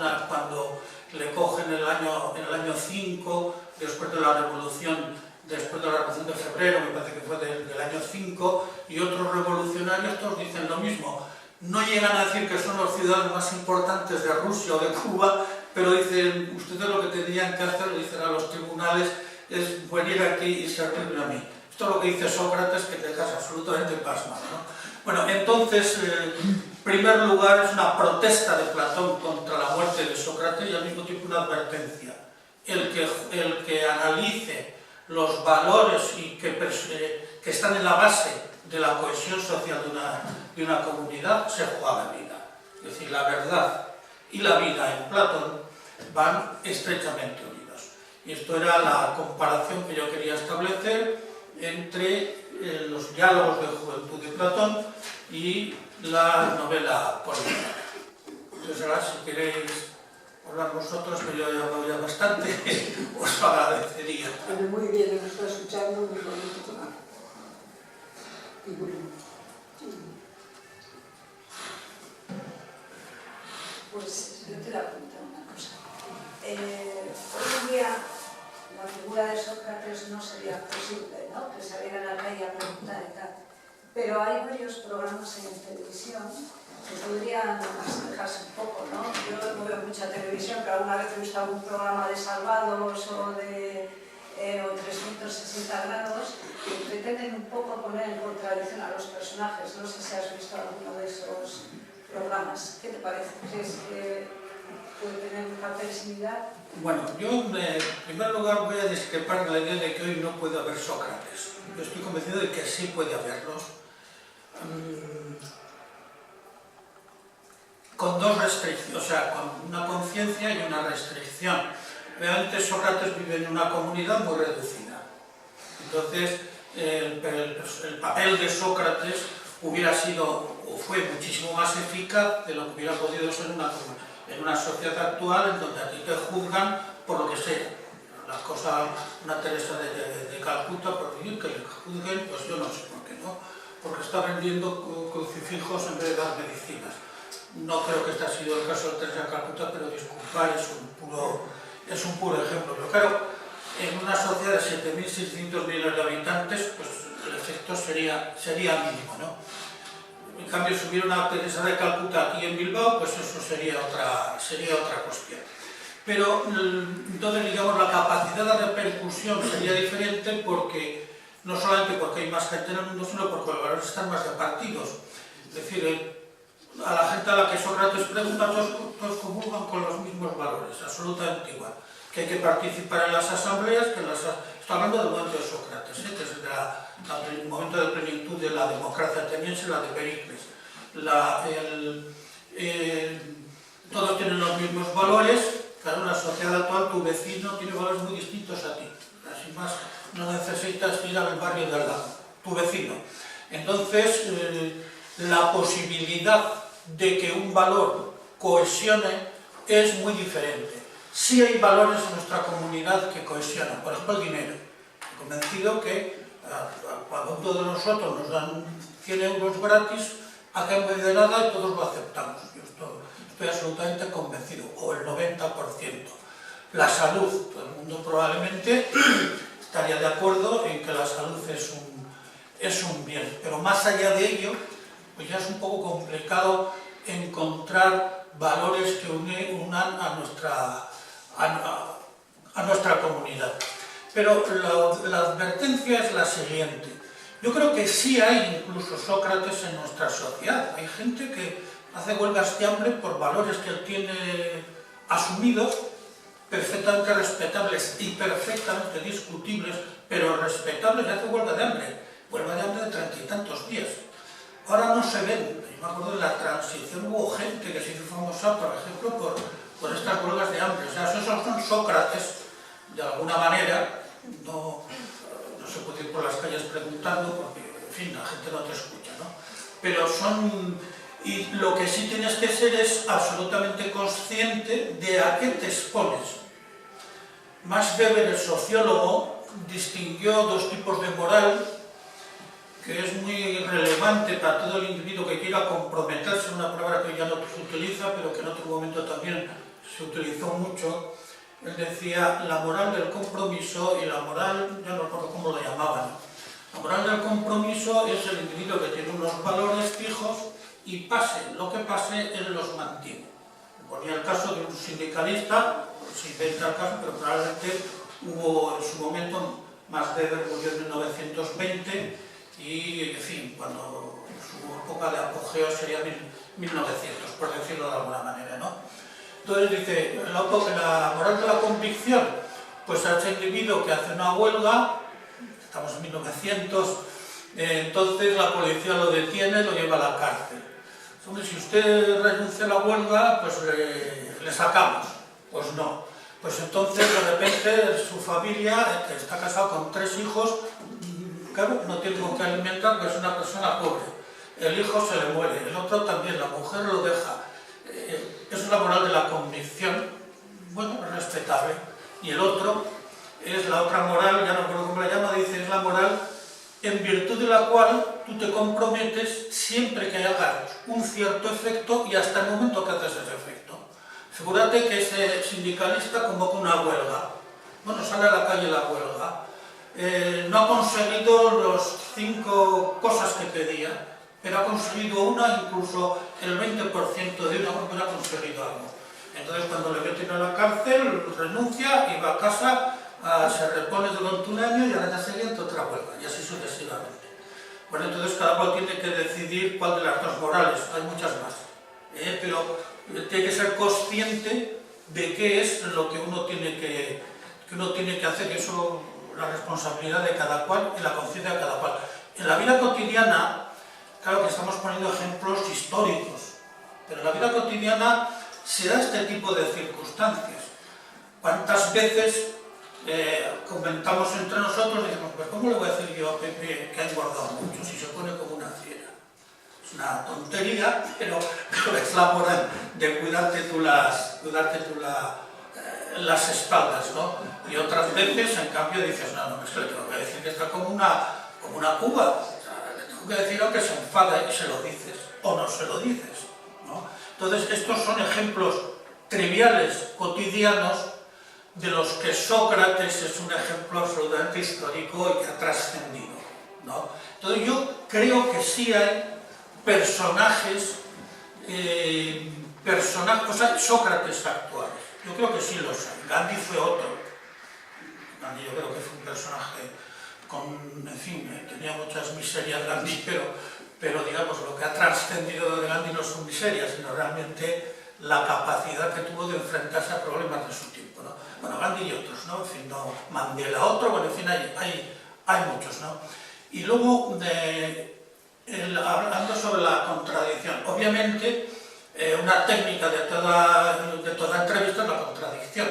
en el año 5, después de la revolución de febrero, me parece que fue del año 5, y otros revolucionarios, todos dicen lo mismo. No llegan a decir que son los ciudadanos más importantes de Rusia o de Cuba, pero dicen, ustedes lo que tendrían que hacer, lo dicen a los tribunales, es venir aquí y servirme a mí. Esto es lo que dice Sócrates, que te dejas absolutamente pasmado, ¿no? Bueno, entonces, en primer lugar, es una protesta de Platón contra la muerte de Sócrates y al mismo tiempo una advertencia. El que analice los valores y que están en la base de la cohesión social de una comunidad se juega la vida. Es decir, la verdad y la vida en Platón van estrechamente unidos. Y esto era la comparación que yo quería establecer entre los diálogos de juventud de Platón y la novela política. Entonces ahora, si queréis hablar vosotros, que yo he hablado ya bastante, os lo agradecería. Bueno, muy bien, nos está escuchando, muy bonito. Y bueno, pues yo te voy a preguntar una cosa. Hoy en día la figura de Sócrates no sería posible, ¿no? Que saliera a la calle a preguntar y tal. Pero hay varios programas en televisión que podrían asemejarse un poco, ¿no? Yo no veo mucha televisión, pero alguna vez he visto algún programa de Salvados o de 360 grados que pretenden un poco poner en contradicción a los personajes. No sé si has visto alguno de esos programas. ¿Qué te parece? ¿Crees que puede tener un papel similar? Bueno, yo en primer lugar voy a discrepar de la idea de que hoy no puede haber Sócrates. Yo estoy convencido de que sí puede haberlos, con dos restricciones, o sea, con una conciencia y una restricción. Realmente Sócrates vive en una comunidad muy reducida. Entonces, el papel de Sócrates hubiera sido, o fue muchísimo más eficaz de lo que hubiera podido ser en una sociedad actual en donde a ti te juzgan por lo que sea. Las cosas, una Teresa de Calcuta, por decir que le juzguen, pues yo no sé por qué, ¿no? Porque está vendiendo crucifijos en vez de dar medicinas. No creo que este ha sido el caso de Teresa de Calcuta, pero disculpad, es un puro ejemplo. Pero claro, en una sociedad de 7.600 millones de habitantes, pues el efecto sería mínimo, ¿no? En cambio, si hubiera una Teresa de Calcuta aquí en Bilbao, pues eso sería otra cuestión. Pero entonces, digamos, la capacidad de repercusión sería diferente porque, no solamente porque hay más gente en el mundo, sino porque los valores están más repartidos. Es decir, a la gente a la que Sócrates pregunta, todos comulgan con los mismos valores, absolutamente igual. Que hay que participar en las asambleas, estoy hablando del momento de Sócrates, que es el momento de plenitud de la democracia ateniense, la de Pericles. Todos tienen los mismos valores, claro, en la sociedad actual tu vecino tiene valores muy distintos a ti. Así más, no necesitas ir al barrio de al lado, tu vecino. Entonces, la posibilidad de que un valor cohesione es muy diferente. Sí hay valores en nuestra comunidad que cohesionan, por ejemplo el dinero. Estoy convencido que cuando uno de nosotros nos dan 100 euros gratis, a cambio de nada y todos lo aceptamos. Yo estoy absolutamente convencido, o el 90%. La salud, todo el mundo probablemente estaría de acuerdo en que la salud es un bien, pero más allá de ello, pues ya es un poco complicado encontrar valores que unan a nuestra comunidad. Pero la advertencia es la siguiente. Yo creo que sí hay incluso Sócrates en nuestra sociedad. Hay gente que hace huelgas de hambre por valores que él tiene asumidos, perfectamente respetables y perfectamente discutibles, pero respetables, y hace huelga de hambre. Huelga de hambre de 30 y tantos días. Ahora no se ven. Yo me acuerdo de la transición, hubo gente que se hizo famosa, por ejemplo, por estas huelgas de hambre. O sea, esos son Sócrates, de alguna manera. No se puede ir por las calles preguntando porque, en fin, la gente no te escucha, ¿no? Pero y lo que sí tienes que ser es absolutamente consciente de a qué te expones. Max Weber, el sociólogo, distinguió dos tipos de moral que es muy relevante para todo el individuo que quiera comprometerse, una palabra que ya no se utiliza, pero que en otro momento también se utilizó mucho. Él decía la moral del compromiso y la moral, ya no recuerdo cómo lo llamaban. La moral del compromiso es el individuo que tiene unos valores fijos y pase lo que pase, él los mantiene. Ponía el caso de un sindicalista, se inventa el caso, pero probablemente hubo en su momento, Max Weber murió en 1920 y, en fin, cuando su época de apogeo sería 1900, por decirlo de alguna manera, ¿no? Entonces dice, la moral de la convicción, pues a ese individuo que hace una huelga, estamos en 1900, entonces la policía lo detiene, lo lleva a la cárcel. Hombre, si usted renuncia a la huelga, pues le sacamos. Pues no. Pues entonces de repente su familia, que está casado con 3 hijos, claro, no tiene con qué alimentar, porque es una persona pobre. El hijo se le muere, el otro también, la mujer lo deja. Eso es la moral de la convicción, bueno, respetable. Y el otro es la otra moral, ya no recuerdo cómo la llama, dice, es la moral en virtud de la cual tú te comprometes siempre que hagas un cierto efecto y hasta el momento que haces ese efecto. Figúrate que ese sindicalista convoca una huelga. Bueno, sale a la calle la huelga. No ha conseguido las 5 cosas que pedía, pero ha conseguido una, incluso el 20% de una, porque ha conseguido algo. Entonces, cuando le meten a la cárcel, renuncia y va a casa, se repone durante un año y al año siguiente otra huelga, y así sucesivamente. Bueno, entonces cada cual tiene que decidir cuál de las dos morales, hay muchas más. Pero tiene que ser consciente de qué es lo que uno tiene que hacer, y eso la responsabilidad de cada cual y la conciencia de cada cual. En la vida cotidiana, claro que estamos poniendo ejemplos históricos, pero en la vida cotidiana se da este tipo de circunstancias. ¿Cuántas veces comentamos entre nosotros y decimos, pues ¿cómo le voy a decir yo a Pepe que ha engordado mucho si se pone como una fiera? Es una tontería, pero es la moral de cuidarte tú las espaldas, ¿no? Y otras veces, en cambio, dices, no, es que le tengo que decir que está como una cuba. Le tengo que decir aunque se enfada y se lo dices, o no se lo dices, ¿no? Entonces, estos son ejemplos triviales, cotidianos, de los que Sócrates es un ejemplo absolutamente histórico y que ha trascendido, ¿no? Entonces yo creo que sí hay personajes, o sea, Sócrates actuales. Yo creo que sí los hay. Gandhi fue otro. Gandhi yo creo que fue un personaje en fin, tenía muchas miserias Gandhi, pero digamos, lo que ha trascendido de Gandhi no son miserias, sino realmente la capacidad que tuvo de enfrentarse a problemas de su tiempo, ¿no? Bueno, Gandhi y otros, ¿no? En fin, no, Mandela otro, bueno, en fin, hay muchos, ¿no? Y luego, hablando sobre la contradicción, obviamente, una técnica de toda entrevista es la contradicción.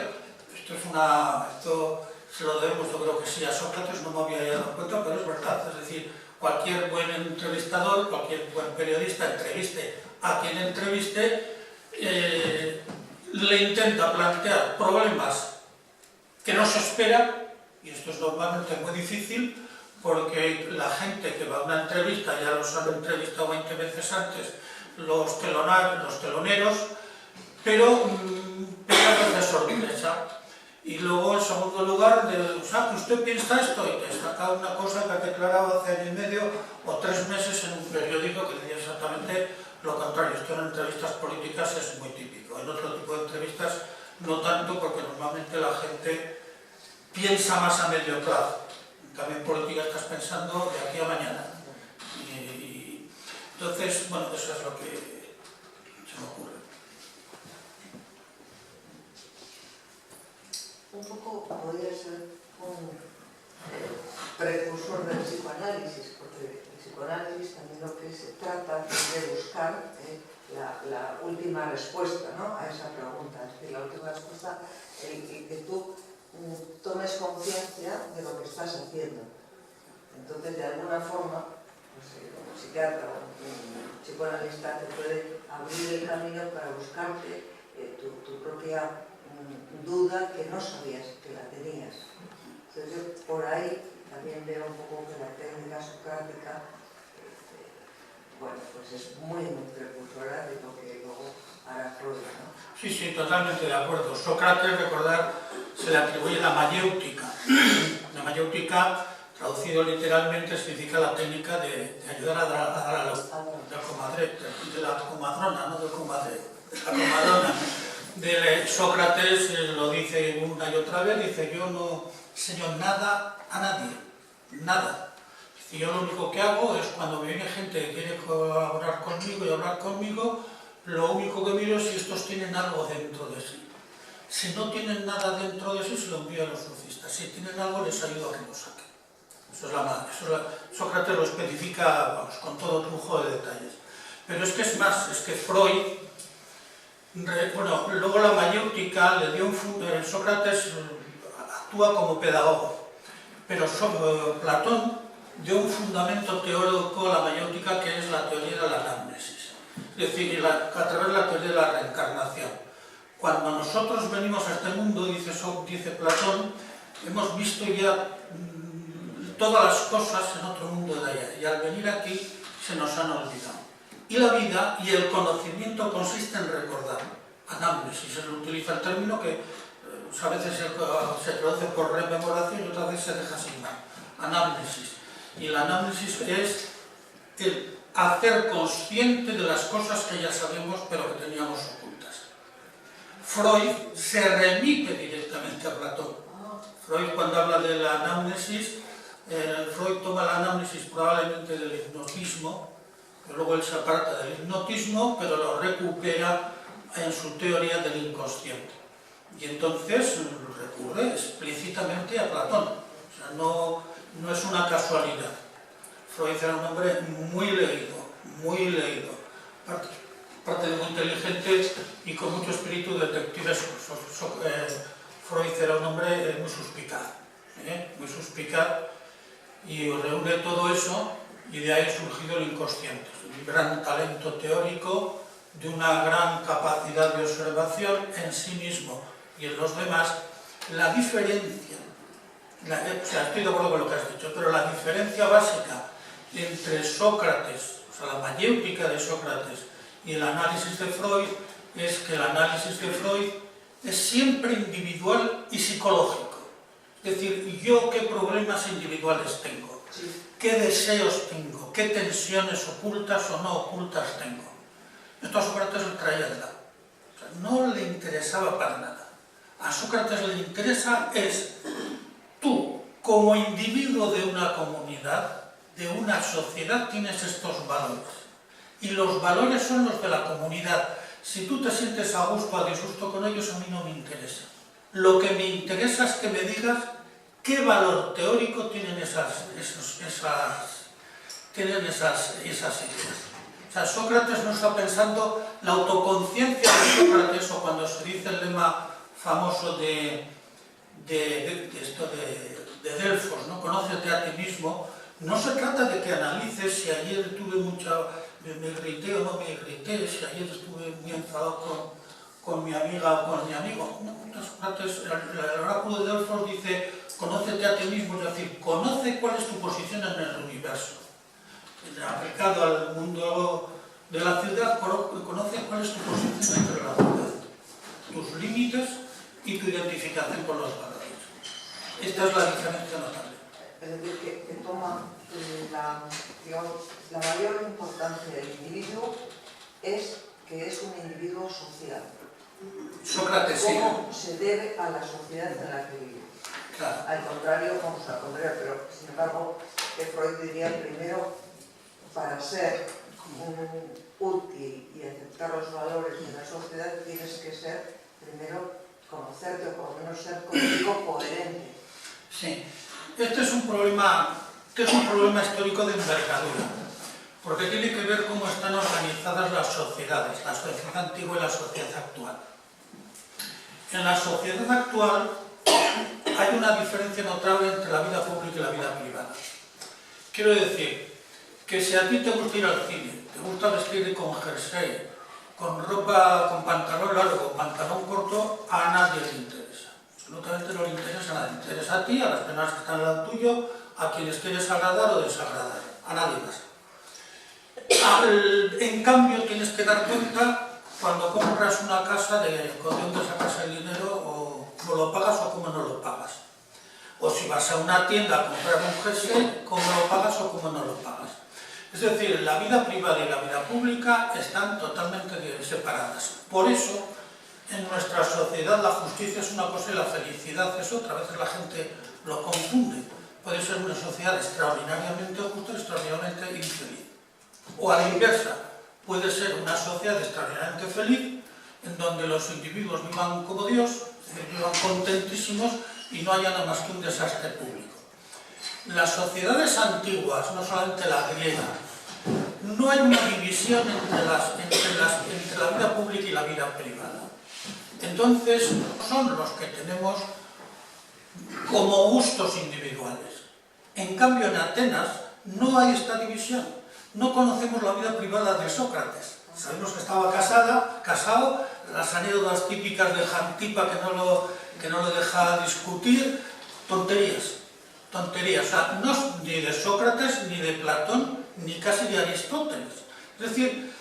Esto se lo debemos, yo creo que sí, a Sócrates, no me había dado cuenta, pero es verdad. Es decir, cualquier buen entrevistador, cualquier buen periodista entreviste a quien entreviste, le intenta plantear problemas que no se esperan, y esto es normalmente muy difícil, porque la gente que va a una entrevista ya los han entrevistado 20 veces antes, los teloneros, pero pegan de sorpresa. Y luego, en segundo lugar, o sea, que usted piensa esto y te saca una cosa que ha declarado hace año y medio o 3 meses en un periódico que decía exactamente lo contrario. Esto en entrevistas políticas es muy típico. En otro tipo de entrevistas no tanto, porque normalmente la gente piensa más a medio plazo. También en política estás pensando de aquí a mañana. Entonces, bueno, eso es lo que se me ocurre. Un poco podría ser un precursor del psicoanálisis, porque el psicoanálisis también lo que se trata es de buscar la última respuesta, ¿no?, a esa pregunta. Es decir, la última respuesta, que tú tomes conciencia de lo que estás haciendo. Entonces, de alguna forma, pues, un psiquiatra o un psicoanalista te puede abrir el camino para buscarte tu propia duda que no sabías que la tenías. Entonces yo por ahí también veo un poco que la técnica socrática, bueno, pues es muy precursora de lo que luego hará Freud, ¿no? Sí, sí, totalmente de acuerdo. Sócrates, recordar, se le atribuye la mayéutica. La mayéutica, traducido literalmente, significa la técnica de ayudar a dar a la luz, de la comadrona, no del comadre, de la comadrona. De Sócrates lo dice una y otra vez, dice: yo no enseño nada a nadie, nada. Dice: yo lo único que hago es, cuando me viene gente que quiere colaborar conmigo y hablar conmigo, lo único que miro es si estos tienen algo dentro de sí. Si no tienen nada dentro de sí, se lo envío a los sofistas. Si tienen algo, les ayudo a que lo saquen. Eso es la madre. Sócrates lo especifica, vamos, con todo lujo de detalles. Pero es que es más, es que Freud, bueno, luego la mayéutica le dio Sócrates actúa como pedagogo, pero Platón dio un fundamento teórico a la mayéutica, que es la teoría de la anamnesis, es decir, a través de la teoría de la reencarnación. Cuando nosotros venimos a este mundo, dice Platón, hemos visto ya todas las cosas en otro mundo de allá, y al venir aquí se nos han olvidado. Y la vida y el conocimiento consiste en recordar. Anamnesis, se utiliza el término que a veces se traduce por rememoración y otras veces se deja sin nada. Anamnesis. Y la anamnesis es el hacer consciente de las cosas que ya sabemos pero que teníamos ocultas. Freud se remite directamente a Platón. Freud, cuando habla de la anamnesis, Freud toma la anamnesis probablemente del hipnotismo, pero luego él se aparta del hipnotismo, pero lo recupera en su teoría del inconsciente. Y entonces recurre explícitamente a Platón. O sea, no es una casualidad. Freud era un hombre muy leído, aparte de muy inteligente y con mucho espíritu detective. Freud era un hombre muy suspicaz, y reúne todo eso, y de ahí ha surgido el inconsciente. Un gran talento teórico, de una gran capacidad de observación en sí mismo y en los demás. La diferencia, estoy de acuerdo con lo que has dicho, pero la diferencia básica entre Sócrates, o sea, la mayéutica de Sócrates, y el análisis de Freud, es que el análisis de Freud es siempre individual y psicológico. Es decir, yo qué problemas individuales tengo. qué deseos tengo, qué tensiones ocultas o no ocultas tengo. Esto a Sócrates le traía de lado. O sea, no le interesaba para nada. A Sócrates le interesa es tú, como individuo de una comunidad, de una sociedad, tienes estos valores. Y los valores son los de la comunidad. Si tú te sientes a gusto, a disgusto con ellos, a mí no me interesa. Lo que me interesa es que me digas qué valor teórico tienen esas ideas. O sea, Sócrates no está pensando la autoconciencia de Sócrates, o cuando se dice el lema famoso de Delfos, ¿no? Conócete a ti mismo. No se trata de que analices si ayer tuve me irrité o no me irrité, si ayer estuve muy enfadado con mi amiga o con mi amigo. No, Sócrates, el oráculo de Delfos dice, conócete a ti mismo, es decir, conoce cuál es tu posición en el universo. Aplicado al mundo de la ciudad, conoce cuál es tu posición dentro de la ciudad, tus límites y tu identificación con los valores. Esta es la diferencia notable. Es decir, que toma la mayor importancia del individuo es que es un individuo social. Sócrates sí. ¿Cómo se debe a la sociedad en la que vive? Claro. Al contrario, pero sin embargo, Freud diría primero, para ser útil y aceptar los valores de la sociedad, tienes que ser, primero, conocerte o por lo menos ser contigo coherente. Sí. Este es un problema histórico de envergadura, porque tiene que ver cómo están organizadas las sociedades, la sociedad antigua y la sociedad actual. En la sociedad actual hay una diferencia notable entre la vida pública y la vida privada. Quiero decir que si a ti te gusta ir al cine, te gusta vestir con jersey, con ropa, con pantalón largo, pantalón corto, a nadie le interesa. Absolutamente no le interesa a nadie. Le interesa a ti, a las personas que están al lado tuyo, a quienes quieres agradar o desagradar. A nadie más. En cambio, tienes que dar cuenta cuando compras una casa de dónde sacas el dinero, o cómo lo pagas o cómo no lo pagas. O si vas a una tienda a comprar un jersey, cómo lo pagas o cómo no lo pagas. Es decir, la vida privada y la vida pública están totalmente separadas. Por eso, en nuestra sociedad la justicia es una cosa y la felicidad es otra. A veces la gente lo confunde. Puede ser una sociedad extraordinariamente justa y extraordinariamente infeliz. O a la inversa, puede ser una sociedad extraordinariamente feliz, en donde los individuos vivan como Dios, vivan contentísimos y no haya nada más que un desastre público. Las sociedades antiguas, no solamente la griega, no hay una división entre la vida pública y la vida privada. Entonces, son los que tenemos como gustos individuales. En cambio, en Atenas no hay esta división. No conocemos la vida privada de Sócrates. Sabemos que estaba casado, las anécdotas típicas de Jantipa que no lo deja discutir, tonterías. O sea, no ni de Sócrates, ni de Platón, ni casi de Aristóteles. Es decir,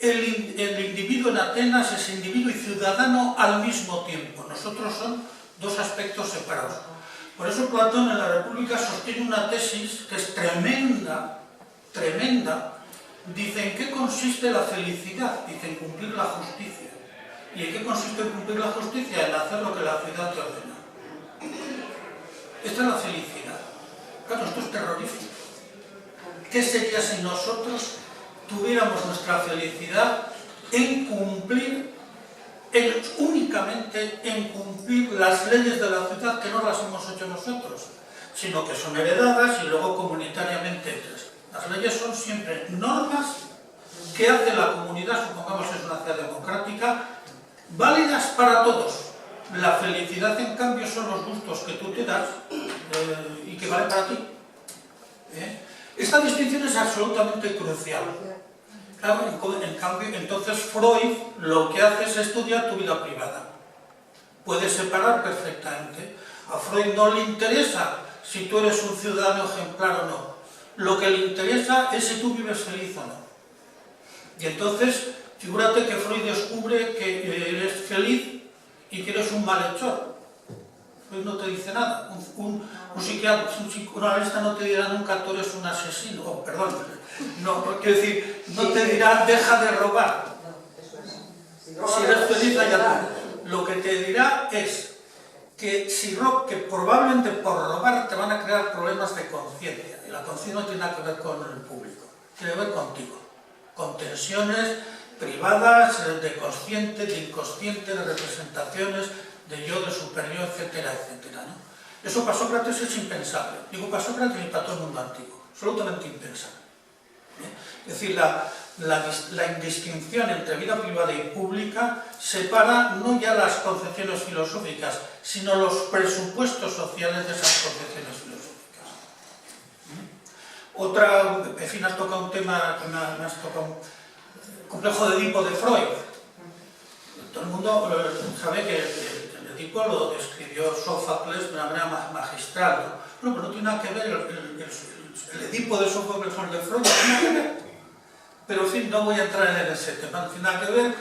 el individuo en Atenas es individuo y ciudadano al mismo tiempo. Nosotros son dos aspectos separados. Por eso Platón en la República sostiene una tesis que es tremenda. Dice, ¿en qué consiste la felicidad? Dice, en cumplir la justicia. ¿Y en qué consiste cumplir la justicia? En hacer lo que la ciudad te ordena. Esta es la felicidad. Claro, esto es terrorífico. ¿Qué sería si nosotros tuviéramos nuestra felicidad en cumplir, únicamente en cumplir las leyes de la ciudad, que no las hemos hecho nosotros, sino que son heredadas y luego comunitariamente hechas? Las leyes son siempre normas que hace la comunidad, supongamos que es una ciudad democrática, válidas para todos. La felicidad, en cambio, son los gustos que tú te das y que valen para ti. Esta distinción es absolutamente crucial. Claro, en cambio, entonces Freud lo que hace es estudiar tu vida privada. Puede separar perfectamente. A Freud no le interesa si tú eres un ciudadano ejemplar o no. Lo que le interesa es si tú vives feliz o no. Y entonces, figúrate que Freud descubre que eres feliz y que eres un malhechor. Freud no te dice nada. Un psicoanalista no te dirá nunca tú eres un asesino, o perdón, no, quiero decir, no te dirá deja de robar. Si eres feliz, allá tú. Lo que te dirá es que probablemente por robar te van a crear problemas de conciencia. Y la conciencia no tiene nada que ver con el público, tiene que ver contigo, con tensiones privadas, de consciente, de inconsciente, de representaciones, de yo, de superior, etcétera, etcétera, ¿no? Eso para Sócrates es impensable. Digo para Sócrates y para todo el mundo antiguo, absolutamente impensable. Es decir, la indistinción entre vida privada y pública separa no ya las concepciones filosóficas, sino los presupuestos sociales de esas concepciones filosóficas. En fin, has tocado un tema que me has tocado, un complejo de Edipo de Freud. Todo el mundo sabe que el Edipo lo describió Sófocles de una manera magistral, ¿no? Bueno, pero no tiene nada que ver el Edipo de Sófocles con el de Freud, no tiene nada que ver. Pero, en fin, no voy a entrar en ese tema, no tiene nada que ver,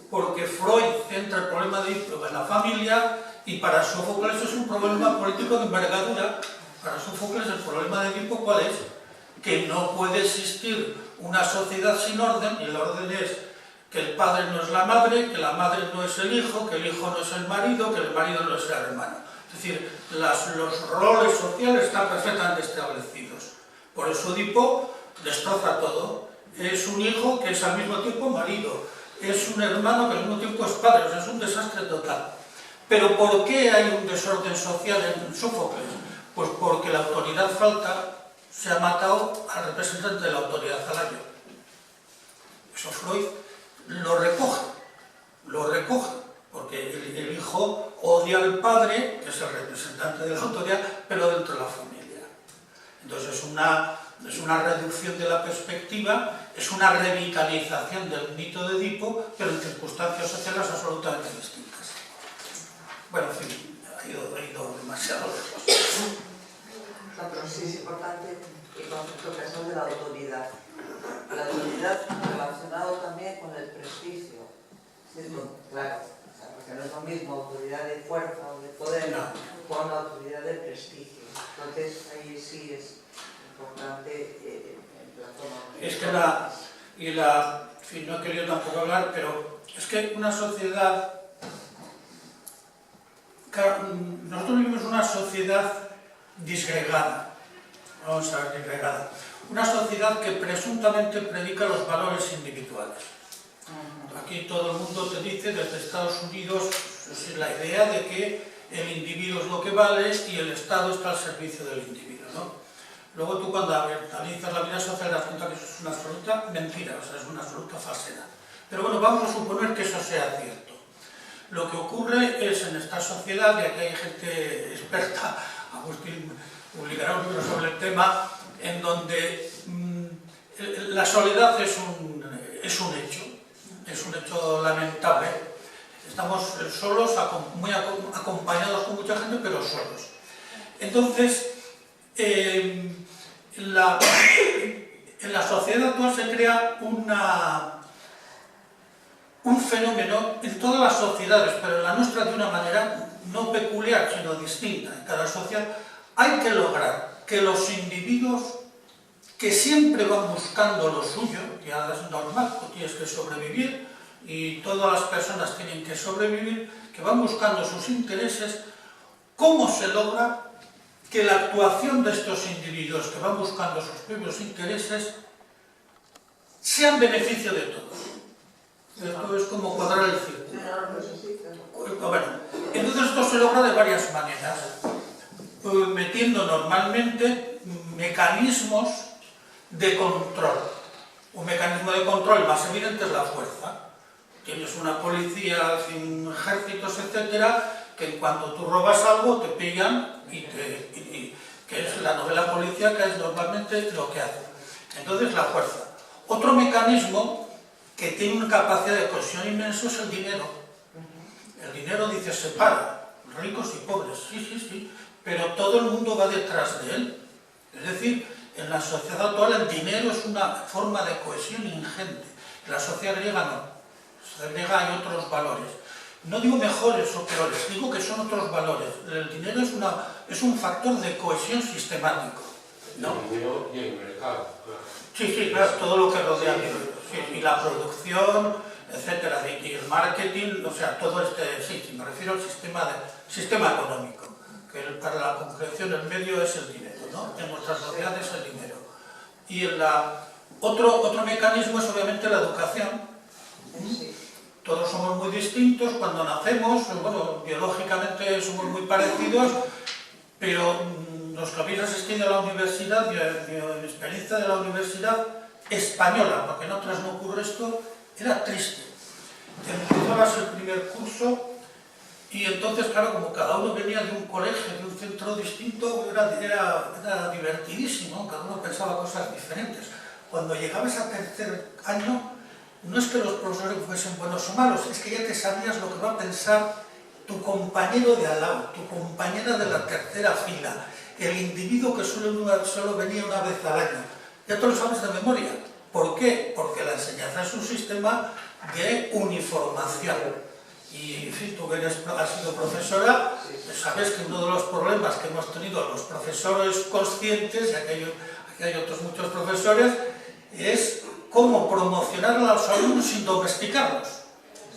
porque Freud centra el problema de Edipo en la familia y para Sófocles es un problema político de envergadura. Para Sófocles el problema de Edipo, ¿cuál es? Que no puede existir una sociedad sin orden, y el orden es que el padre no es la madre, que la madre no es el hijo no es el marido no es el hermano. Es decir, los roles sociales están perfectamente establecidos. Por eso Edipo destroza todo. Es un hijo que es al mismo tiempo marido, es un hermano que al mismo tiempo es padre, o sea, es un desastre total. Pero ¿por qué hay un desorden social en Sófocles? Pues porque la autoridad falta, se ha matado al representante de la autoridad al año. Eso Freud lo recoge, porque el hijo odia al padre, que es el representante de la autoridad, pero dentro de la familia. Entonces es una reducción de la perspectiva, es una revitalización del mito de Edipo, pero en circunstancias sociales absolutamente distintas. Bueno, en fin, ha ido demasiado lejos. Pero sí es importante el concepto que es de la autoridad. La autoridad relacionado también con el prestigio. ¿Cierto? Claro, o sea, porque no es lo mismo autoridad de fuerza o de poder con la autoridad de prestigio. Entonces ahí sí es importante Es que en fin, no he querido tampoco hablar, pero es que una sociedad, nosotros vivimos una sociedad disgregada, vamos a ver, disgregada, una sociedad que presuntamente predica los valores individuales. Aquí todo el mundo te dice, desde Estados Unidos, es la idea de que el individuo es lo que vale y el Estado está al servicio del individuo, ¿no? Luego tú cuando analizas la vida social te das cuenta que eso es una absoluta mentira, o sea, es una absoluta falsedad. Pero bueno, vamos a suponer que eso sea cierto. Lo que ocurre es en esta sociedad, y aquí hay gente experta, Agustín publicará un libro sobre el tema, en donde la soledad es un hecho lamentable. Estamos solos, muy acompañados con mucha gente, pero solos. Entonces, en la sociedad actual se crea un fenómeno en todas las sociedades, pero en la nuestra de una manera no peculiar, sino distinta. En cada sociedad hay que lograr que los individuos que siempre van buscando lo suyo, ya es normal, tú tienes que sobrevivir y todas las personas tienen que sobrevivir, que van buscando sus intereses, ¿cómo se logra que la actuación de estos individuos que van buscando sus propios intereses sea en beneficio de todos? Esto es como cuadrar el círculo. Bueno, entonces esto se logra de varias maneras, metiendo normalmente mecanismos de control. Un mecanismo de control más evidente es la fuerza. Tienes una policía, ejércitos, etcétera, que en cuanto tú robas algo te pillan que es la novela policíaca, es normalmente lo que hace. Entonces la fuerza. Otro mecanismo que tiene una capacidad de cohesión inmenso es el dinero. El dinero, dice, separa ricos y pobres, sí, pero todo el mundo va detrás de él. Es decir, en la sociedad actual el dinero es una forma de cohesión ingente. En la sociedad griega no. En la sociedad griega hay otros valores. No digo mejores o peores, digo que son otros valores. El dinero es un factor de cohesión sistemático, ¿no? El dinero y el mercado, claro. Sí, claro, todo lo que rodea el dinero, sí, y la producción, etcétera, y el marketing, o sea, todo sí, me refiero al sistema económico, que para la concreción el medio es el dinero, ¿no? En nuestras sociedades es el dinero. Y otro mecanismo es obviamente la educación. Todos somos muy distintos cuando nacemos, bueno, biológicamente somos muy parecidos, pero los que habéis asistido a la universidad, mi experiencia de la universidad española, porque en otras no ocurre esto, era triste. Empezabas el primer curso y entonces, claro, como cada uno venía de un colegio, de un centro distinto, era divertidísimo, cada uno pensaba cosas diferentes. Cuando llegabas a tercer año, no es que los profesores fuesen buenos o malos, es que ya te sabías lo que va a pensar tu compañero de al lado, tu compañera de la tercera fila, el individuo que solo venía una vez al año. Ya te lo sabes de memoria. ¿Por qué? Porque la enseñanza es un sistema de uniformación. Y, en fin, tú que has sido profesora, sabes que uno de los problemas que hemos tenido los profesores conscientes, y aquí hay otros muchos profesores, es cómo promocionar a los alumnos sin domesticarlos.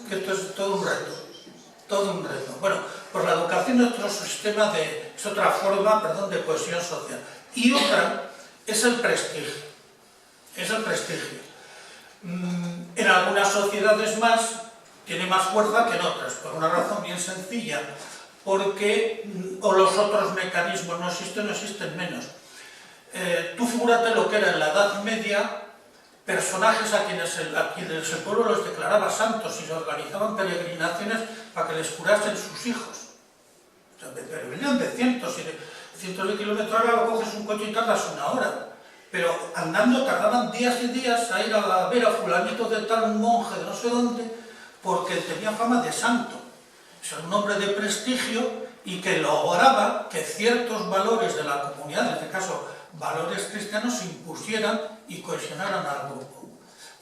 Que esto es todo un reto. Todo un reto. Bueno, pues la educación es otro sistema es otra forma, de cohesión social. Y otra es el prestigio. Es el prestigio. En algunas sociedades tiene más fuerza que en otras, por una razón bien sencilla, porque los otros mecanismos no existen menos. Tú figúrate lo que era en la Edad Media, personajes a quienes el pueblo los declaraba santos y se organizaban peregrinaciones para que les curasen sus hijos. O sea, venían de cientos de kilómetros, ahora lo coges un coche y tardas una hora. Pero andando tardaban días y días a ir a ver a fulanito de tal, un monje de no sé dónde, porque tenía fama de santo. O sea, un hombre de prestigio y que lograba que ciertos valores de la comunidad, en este caso valores cristianos, se impusieran y cohesionaran al grupo.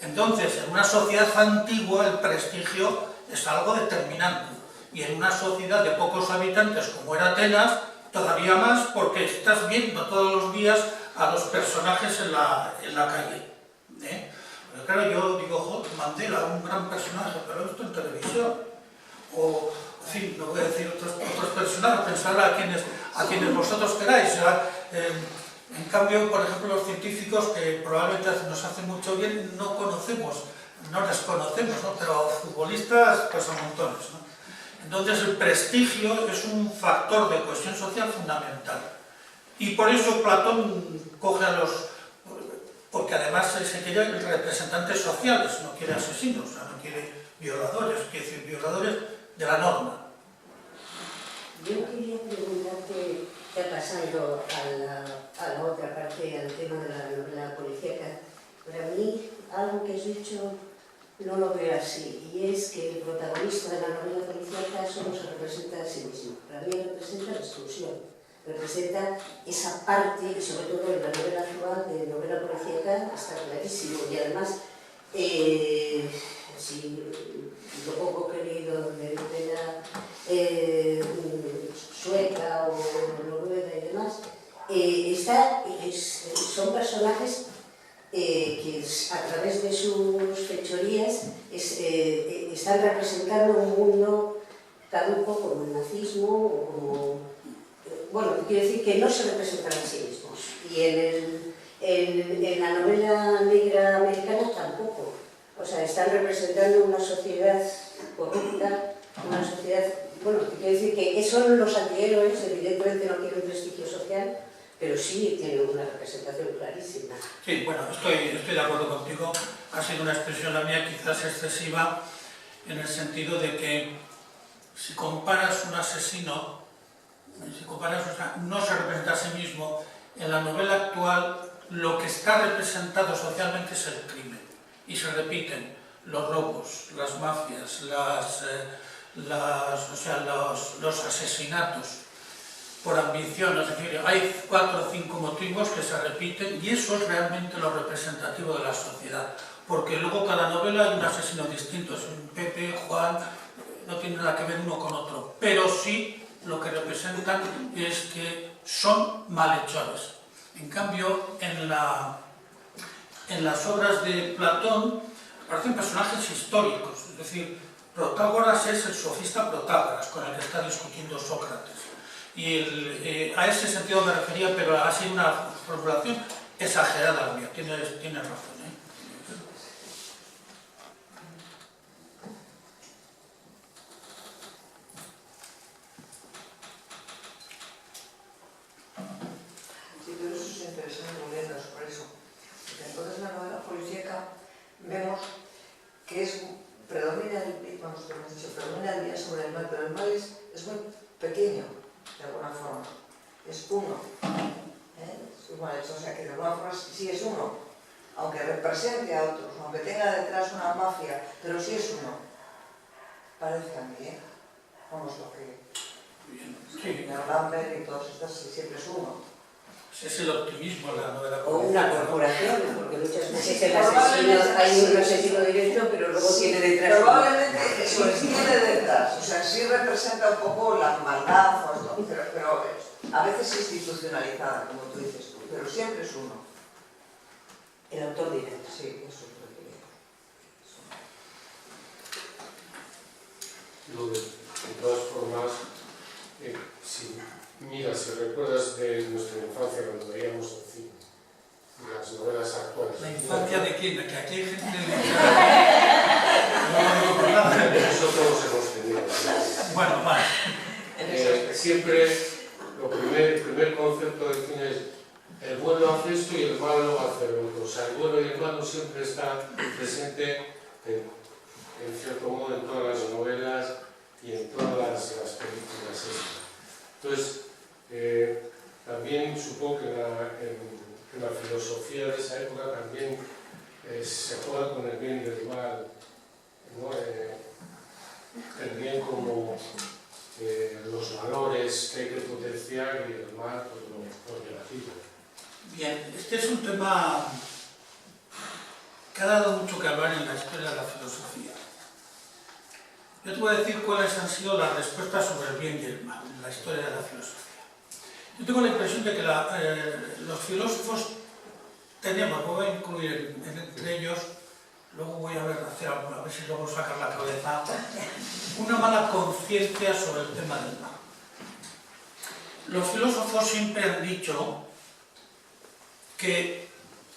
Entonces, en una sociedad antigua el prestigio es algo determinante. Y en una sociedad de pocos habitantes como era Atenas, todavía más, porque estás viendo todos los días a los personajes en la calle. Porque claro, yo digo, Mandela, un gran personaje, pero esto en televisión. O, en fin, no voy a decir otros personajes, pensar a quienes vosotros queráis. En cambio, por ejemplo, los científicos, que probablemente nos hacen mucho bien, no les conocemos, ¿no? Pero futbolistas, pues a montones, ¿no? Entonces, el prestigio es un factor de cohesión social fundamental. Y por eso Platón coge porque además se quiere representantes sociales, no quiere asesinos, o sea, no quiere violadores, quiere decir violadores de la norma. Yo quería preguntarte, ya pasando a la otra parte, al tema de la novela policíaca, para mí algo que has dicho no lo veo así, y es que el protagonista de la novela policíaca solo se representa a sí mismo. Para mí representa la exclusión, representa esa parte, y sobre todo en la novela actual de novela policíaca está clarísimo, y además, lo poco que he leído de novela sueca o noruega y demás, son personajes que a través de sus fechorías están representando un mundo caduco como el nazismo o como... Bueno, quiero decir que no se representan a sí mismos. Y en la novela negra americana tampoco. O sea, están representando una sociedad corrupta, una sociedad... Bueno, quiero decir que son los antihéroes, evidentemente no tienen prestigio social, pero sí tienen una representación clarísima. Sí, bueno, estoy de acuerdo contigo. Ha sido una expresión la mía quizás excesiva en el sentido de que si comparas un asesino, no se representa a sí mismo. En la novela actual lo que está representado socialmente es el crimen. Y se repiten los robos, las mafias, los asesinatos por ambición, es decir, hay 4 o 5 motivos que se repiten y eso es realmente lo representativo de la sociedad, porque luego cada novela hay un asesino distinto, es un Pepe, Juan, no tiene nada que ver uno con otro, pero sí lo que representan es que son malhechores. En cambio, en las obras de Platón aparecen personajes históricos, es decir, Protágoras es el sofista Protágoras con el que está discutiendo Sócrates. Y a ese sentido me refería, pero ha sido una formulación exagerada la mía, tiene razón. Sí, pero eso es interesante volviendo por eso. Porque entonces la novela policíaca vemos que predomina el bien sobre el mal, pero el mal es muy pequeño, de alguna forma. Es uno. Es mal hecho, o sea que de alguna forma sí es uno. Aunque represente a otros, aunque tenga detrás una mafia, pero sí es uno. Parece a mí, vamos, lo que... Sí. Lambert y todas estas siempre es uno. Es el optimismo de la novela. O una corporación, porque muchas veces el asesino, hay un asesino directo, pero luego tiene detrás. Probablemente eso tiene detrás, o sea, sí representa un poco la maldad, pero a veces institucionalizada, como tú dices tú, pero siempre es uno. El autor directo. Sí, eso es lo que digo. De todas formas, si recuerdas de nuestra infancia cuando veíamos el cine, las novelas actuales. ¿La infancia de quién? ¿De que aquí hay gente de... Nosotros hemos tenido. Bueno, vale. Siempre el primer concepto del cine es el bueno hace esto y el malo hace lo otro. O sea, el bueno y el malo siempre está presente en cierto modo en todas las novelas y en todas las películas estas. Entonces, también supongo que en la filosofía de esa época también se juega con el bien y el mal, ¿no? El bien como los valores que hay que potenciar y el mal pues, lo negativo. Bien, este es un tema que ha dado mucho que hablar en la historia de la filosofía. Yo te voy a decir cuáles han sido las respuestas sobre el bien y el mal en la historia de la filosofía. Yo tengo la impresión de que los filósofos teníamos, voy a incluir entre ellos, luego voy a ver si luego sacar la cabeza, una mala conciencia sobre el tema del mal. Los filósofos siempre han dicho que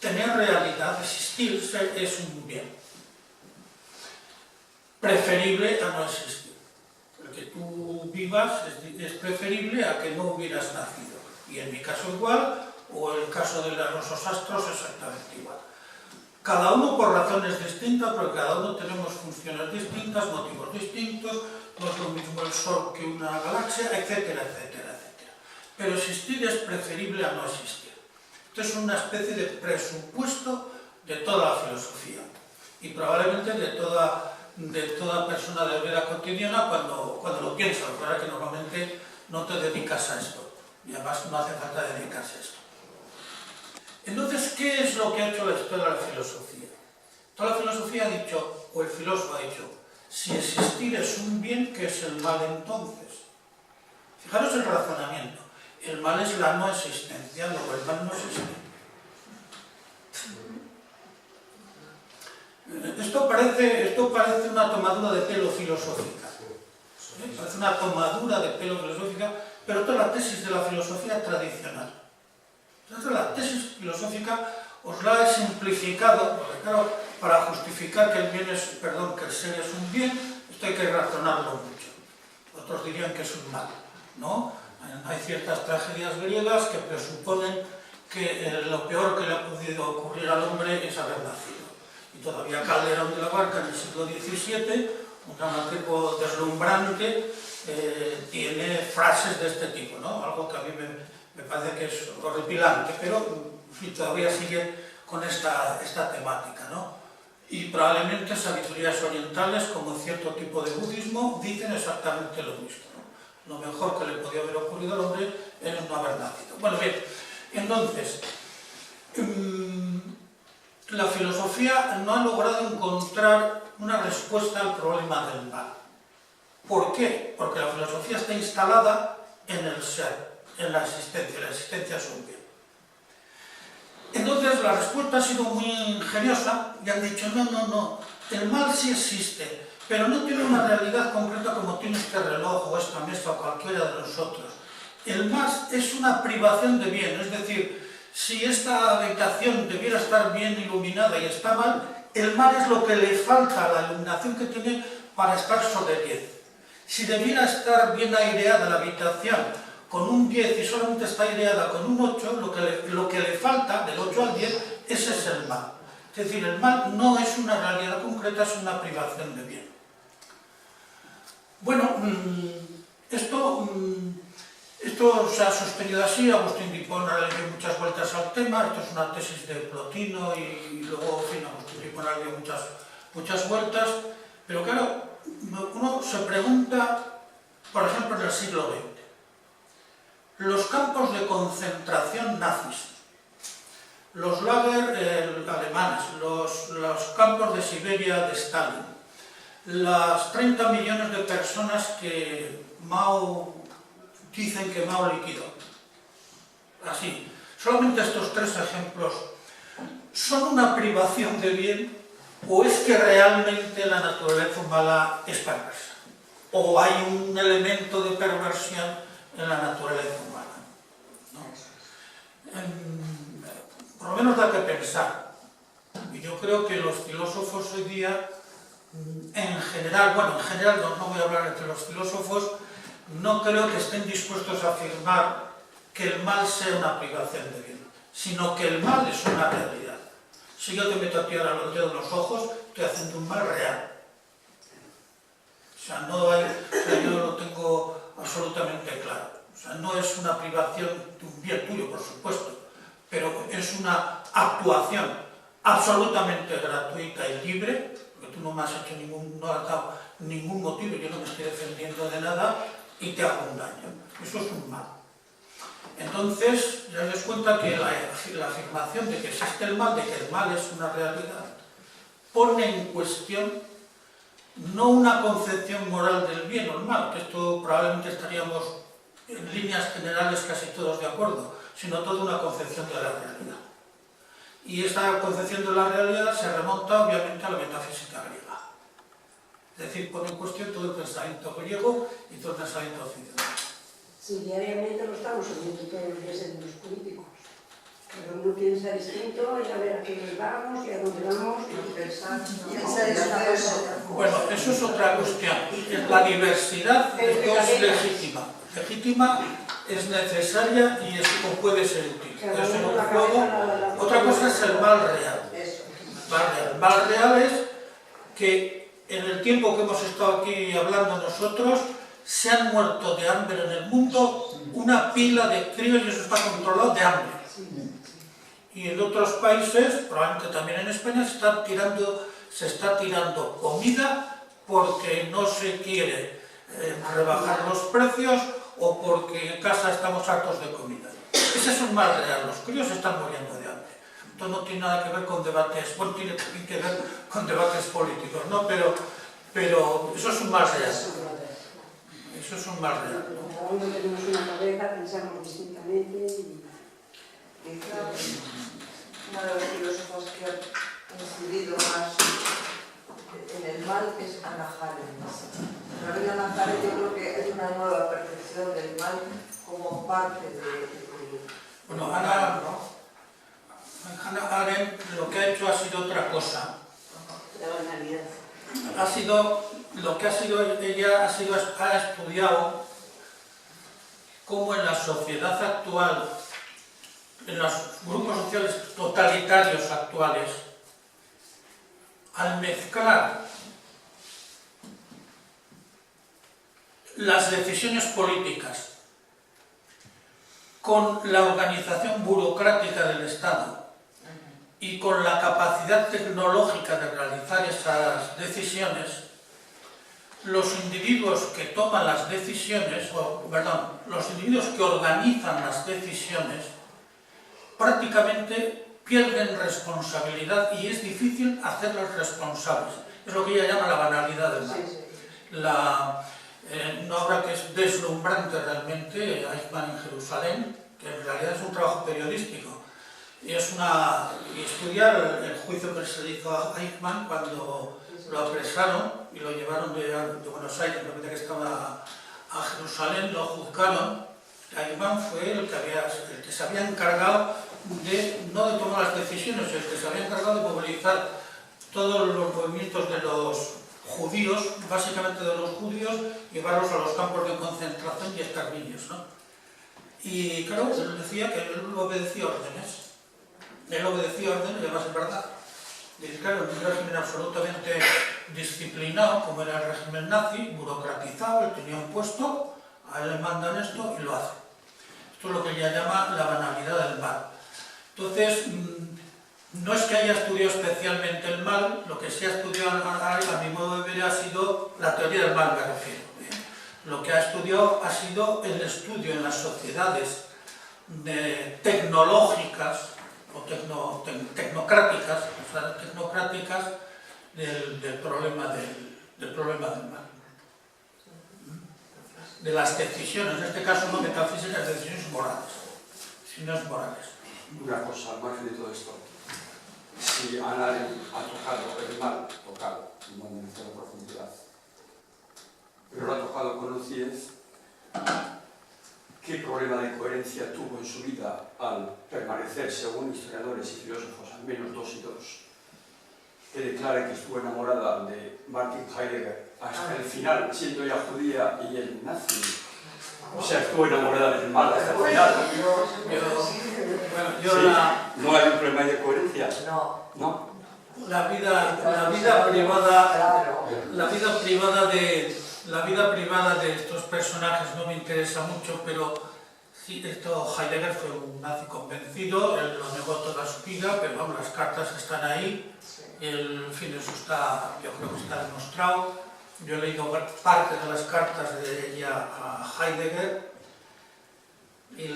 tener realidad, existir, es un bien preferible a no existir. El que tú vivas es preferible a que no hubieras nacido. Y en mi caso igual, o el caso de los astros exactamente igual. Cada uno por razones distintas, porque cada uno tenemos funciones distintas, motivos distintos, no es lo mismo el Sol que una galaxia, etcétera, etcétera, etcétera. Pero existir es preferible a no existir. Esto es una especie de presupuesto de toda la filosofía y probablemente de toda persona de vida cotidiana cuando lo piensas, ¿verdad? Que normalmente no te dedicas a esto y además no hace falta dedicarse a esto. Entonces, ¿qué es lo que ha hecho la historia de la filosofía? Toda la filosofía ha dicho, o el filósofo ha dicho, si existir es un bien, ¿qué es el mal entonces? Fijaros el razonamiento. El mal es la no existencia, luego el mal no existe. Esto parece una tomadura de pelo filosófica. Parece una tomadura de pelo filosófica, pero toda la tesis de la filosofía tradicional. Entonces la tesis filosófica os la he simplificado, porque claro, para justificar que el ser es un bien, esto hay que razonarlo mucho. Otros dirían que es un mal, ¿no? Hay ciertas tragedias griegas que presuponen que lo peor que le ha podido ocurrir al hombre es haber nacido. Y todavía Calderón de la Barca en el siglo XVII, un dramaturgo deslumbrante, tiene frases de este tipo, ¿no? Algo que a mí me parece que es horripilante, pero en fin, todavía sigue con esta temática, ¿no? Y probablemente sabidurías orientales, como cierto tipo de budismo, dicen exactamente lo mismo, ¿no? Lo mejor que le podía haber ocurrido al hombre era no haber nacido. Bueno, bien, entonces, la filosofía no ha logrado encontrar una respuesta al problema del mal. ¿Por qué? Porque la filosofía está instalada en el ser, en la existencia es un bien. Entonces la respuesta ha sido muy ingeniosa y han dicho, no, el mal sí existe, pero no tiene una realidad concreta como tiene este reloj o esta mesa o cualquiera de nosotros. El mal es una privación de bien, es decir, si esta habitación debiera estar bien iluminada y está mal, el mal es lo que le falta a la iluminación que tiene para estar sobre 10. Si debiera estar bien aireada la habitación con un 10 y solamente está aireada con un 8, lo que le falta del 8 al 10, ese es el mal. Es decir, el mal no es una realidad concreta, es una privación de bien. Bueno, esto se ha sostenido así. Agustín de Hipona le dio muchas vueltas al tema. Esto es una tesis de Plotino y luego, en fin, Agustín de Hipona le dio muchas vueltas. Pero claro, uno se pregunta, por ejemplo, en el siglo XX, los campos de concentración nazis, los lager alemanes, los campos de Siberia de Stalin, las 30 millones de personas que Mao dicen que Mao liquidó. Así, solamente estos 3 ejemplos son una privación de bien, o es que realmente la naturaleza humana es perversa, o hay un elemento de perversión en la naturaleza humana, ¿no? Por lo menos da que pensar. Y yo creo que los filósofos hoy día, en general, no voy a hablar entre los filósofos, no creo que estén dispuestos a afirmar que el mal sea una privación de bien, sino que el mal es una realidad. Si yo te meto a ti ahora los dedos en los ojos, estoy haciendo un mal real. O sea, yo lo tengo absolutamente claro. O sea, no es una privación de un bien tuyo, por supuesto, pero es una actuación absolutamente gratuita y libre, porque tú no me has hecho no has dado ningún motivo, yo no me estoy defendiendo de nada y te hago un daño. Eso es un mal. Entonces, ya os das cuenta que la afirmación de que existe el mal, de que el mal es una realidad, pone en cuestión no una concepción moral del bien o el mal, que esto probablemente estaríamos en líneas generales casi todos de acuerdo, sino toda una concepción de la realidad. Y esta concepción de la realidad se remonta obviamente a la metafísica griega. Es decir, pone en cuestión todo el pensamiento griego y todo el pensamiento occidental. Sí, diariamente lo estamos oyendo todos los días en los políticos. Pero uno piensa distinto y a ver a qué nos vamos y a dónde vamos y pensar. Bueno, eso es otra cuestión. La diversidad es legítima. Legítima es necesaria y eso puede ser útil. Eso en un juego. Otra cosa es el mal real. El mal real es que en el tiempo que hemos estado aquí hablando nosotros, se han muerto de hambre en el mundo una pila de críos y eso está controlado de hambre. Y en otros países, probablemente también en España, se está tirando comida porque no se quiere rebajar los precios o porque en casa estamos hartos de comida. Ese es un mal real, los críos están muriendo de hambre. Esto no tiene nada que ver con debates, bueno, tiene también que ver con debates políticos, ¿no? Pero eso es un mal real. Eso es un mal real. Cada uno tenemos una cabeza, pensamos distintamente y... Quizá una de las filósofas que ha incidido más en el mal es Hannah Arendt. Pero en Hannah Arendt yo creo que es una nueva percepción del mal como parte de... Bueno, Hannah Arendt lo que ha hecho ha sido otra cosa. La banalidad. Ella ha estudiado cómo en la sociedad actual, en los grupos sociales totalitarios actuales, al mezclar las decisiones políticas con la organización burocrática del Estado y con la capacidad tecnológica de realizar esas decisiones, los individuos que toman las decisiones, los individuos que organizan las decisiones, prácticamente pierden responsabilidad y es difícil hacerlos responsables. Es lo que ella llama la banalidad del mal. una obra que es deslumbrante realmente, Eichmann en Jerusalén, que en realidad es un trabajo periodístico. Y estudiar el juicio que se le hizo a Eichmann cuando lo apresaron y lo llevaron de Buenos Aires, de que estaba a Jerusalén, lo juzgaron. Eichmann fue el que se había encargado no de tomar las decisiones, el que se había encargado de movilizar todos los movimientos de los judíos, básicamente de los judíos, llevarlos a los campos de concentración y exterminios, ¿no? Y claro, él decía que él obedecía órdenes. Él obedecía órdenes, y además es verdad. Y claro, en un régimen absolutamente disciplinado, como era el régimen nazi, burocratizado, él tenía un puesto, a él le mandan esto y lo hace. Esto es lo que ella llama la banalidad del mal. Entonces, no es que haya estudiado especialmente el mal, lo que sí ha estudiado a mi modo de ver ha sido la teoría del mal, me refiero. Lo que ha estudiado ha sido el estudio en las sociedades tecnológicas o tecnocráticas, del problema del mal. De las decisiones, en este caso no metafísicas, decisiones morales, sino morales. Una cosa, al margen de todo esto, si Hannah Arendt ha tocado el mal, no en cierta profundidad, pero lo ha tocado con lucidez, ¿qué problema de coherencia tuvo en su vida al permanecer, según historiadores y filósofos, al menos 2 y 2, que declare que estuvo enamorada de Martin Heidegger hasta el final, siendo ella judía y él nazi? O sea, estuvo enamorada del mal hasta el final. ¿No hay un problema de coherencia? No. La vida privada de estos personajes no me interesa mucho, pero sí, Heidegger fue un nazi convencido, él lo negó toda su vida, pero vamos, las cartas están ahí, en fin, eso yo creo que está demostrado. Yo he leído parte de las cartas de ella a Heidegger y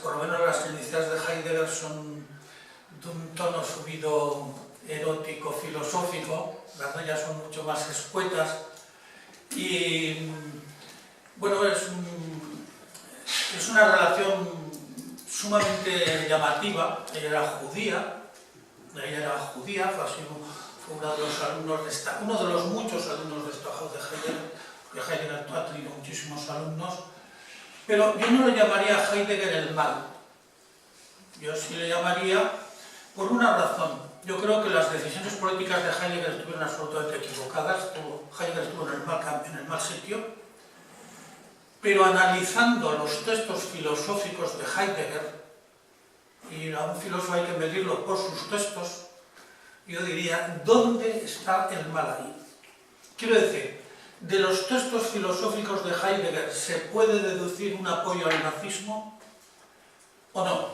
por lo menos las iniciales de Heidegger son de un tono subido erótico, filosófico, las de ellas son mucho más escuetas y bueno, es una relación sumamente llamativa. Ella era judía, fue uno de los muchos alumnos destacados de Heidegger, porque Heidegger ha tenido muchísimos alumnos, pero yo no lo llamaría a Heidegger el mal. Yo sí le llamaría por una razón. Yo creo que las decisiones políticas de Heidegger estuvieron absolutamente equivocadas. Heidegger estuvo en el mal sitio, pero analizando los textos filosóficos de Heidegger, y a un filósofo hay que medirlo por sus textos, yo diría, ¿dónde está el mal ahí? Quiero decir, ¿de los textos filosóficos de Heidegger se puede deducir un apoyo al nazismo o no?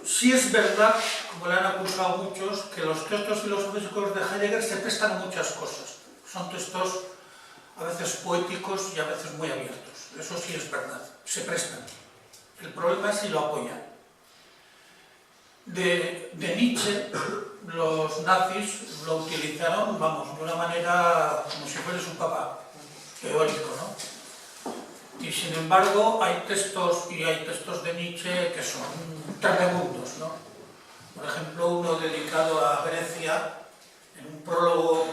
Sí es verdad, como le han acusado muchos, que los textos filosóficos de Heidegger se prestan a muchas cosas. Son textos a veces poéticos y a veces muy abiertos. Eso sí es verdad, se prestan. El problema es si lo apoyan. De Nietzsche, los nazis lo utilizaron, vamos, de una manera como si fuera su papá, teórico, ¿no? Y sin embargo hay textos de Nietzsche que son tremendos, ¿no? Por ejemplo, uno dedicado a Grecia, en un prólogo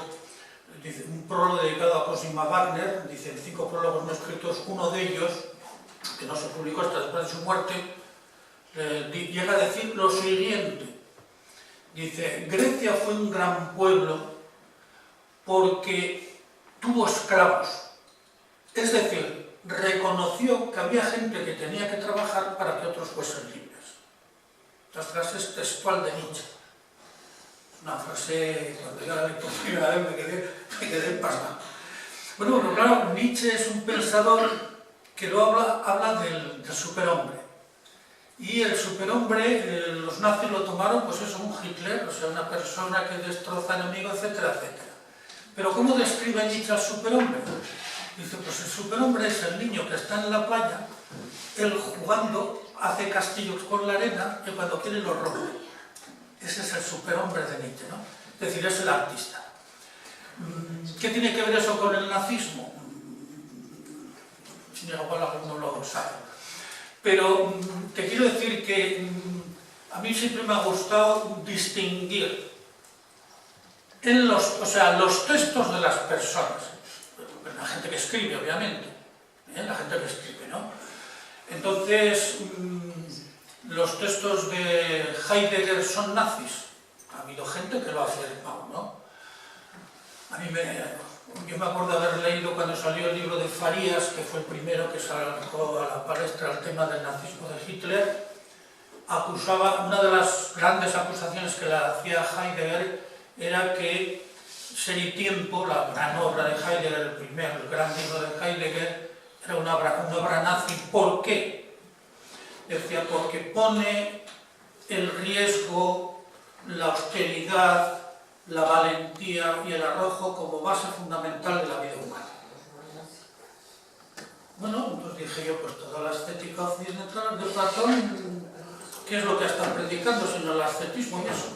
dedicado a Cosima Wagner, dice 5 prólogos no escritos, uno de ellos, que no se publicó hasta después de su muerte, llega a decir lo siguiente. Dice, Grecia fue un gran pueblo porque tuvo esclavos. Es decir, reconoció que había gente que tenía que trabajar para que otros fuesen libres. Esta frase es textual de Nietzsche. Es una frase, cuando yo la leí por primera vez me quedé pasmado. Bueno, pero claro, Nietzsche es un pensador que habla del superhombre. Y el superhombre, los nazis lo tomaron, pues eso, un Hitler, o sea, una persona que destroza enemigos, etcétera, etcétera. Pero ¿cómo describe Nietzsche al superhombre? Dice, pues el superhombre es el niño que está en la playa, él jugando, hace castillos con la arena y cuando quiere los rompe. Ese es el superhombre de Nietzsche, ¿no? Es decir, es el artista. ¿Qué tiene que ver eso con el nazismo? Igual alguno lo sabe. Pero te quiero decir que a mí siempre me ha gustado distinguir en los textos de las personas, la gente que escribe, obviamente, la gente que escribe, ¿no? Entonces, los textos de Heidegger son nazis. Ha habido gente que lo ha afirmado, ¿no? Yo me acuerdo de haber leído cuando salió el libro de Farías, que fue el primero que sacó a la palestra el tema del nazismo de Hitler. Una de las grandes acusaciones que le hacía Heidegger era que Ser y Tiempo, la gran obra de Heidegger, el gran libro de Heidegger, era una obra nazi. ¿Por qué? Decía, porque pone el riesgo, la austeridad, la valentía y el arrojo como base fundamental de la vida humana. Bueno, entonces dije yo, pues toda la estética occidental de Platón, ¿qué es lo que está predicando sino el ascetismo y eso?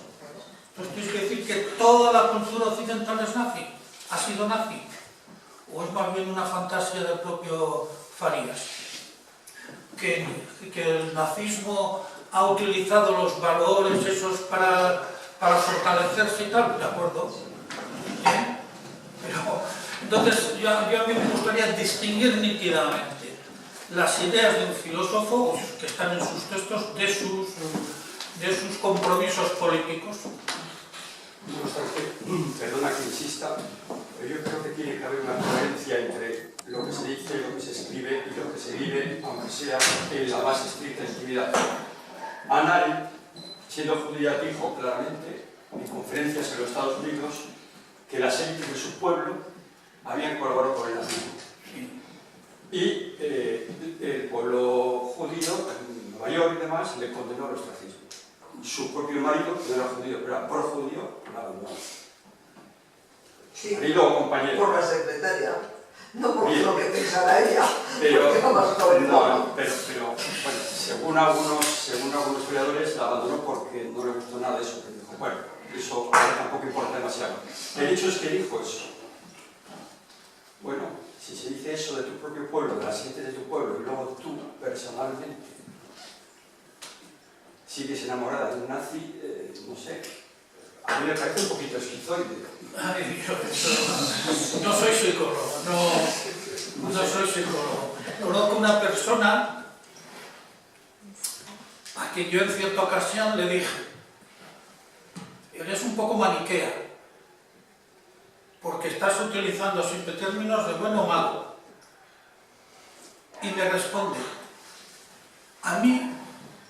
Entonces tienes que decir que toda la cultura occidental es nazi, ha sido nazi, o es más bien una fantasía del propio Farías, que el nazismo ha utilizado los valores esos para fortalecerse y tal, de acuerdo. ¿Bien? Pero, entonces, yo a mí me gustaría distinguir nítidamente las ideas de un filósofo que están en sus textos de sus compromisos políticos. No obstante, perdona que insista, pero yo creo que tiene que haber una coherencia entre lo que se dice, lo que se escribe y lo que se vive, aunque sea en la más estricta intimidad. Hannah Arendt, siendo judía, dijo claramente en conferencias en los Estados Unidos que las élites de su pueblo habían colaborado con el nazismo. Y el pueblo judío, en Nueva York y demás, le condenó al ostracismo. Su propio marido, que no era judío, pero era pro-judío, la abandonó. Sí, Marido o compañero. por la secretaria, no por Bien. lo que pensara ella, Pero, porque era más joven. pero bueno, según algunos historiadores, la abandonó porque no le gustó nada de eso. Pero dijo, bueno, eso ahora tampoco importa demasiado. El hecho es que dijo eso. Bueno, si se dice eso de tu propio pueblo, de la gente de tu pueblo, y luego tú, personalmente, sigues enamorada de un nazi, no sé, a mí me parece un poquito esquizoide. Ay, no soy psicólogo, no soy psicólogo. Conozco una persona a quien yo en cierta ocasión le dije, eres un poco maniquea, porque estás utilizando siempre términos de bueno o malo. Y me responde, a mí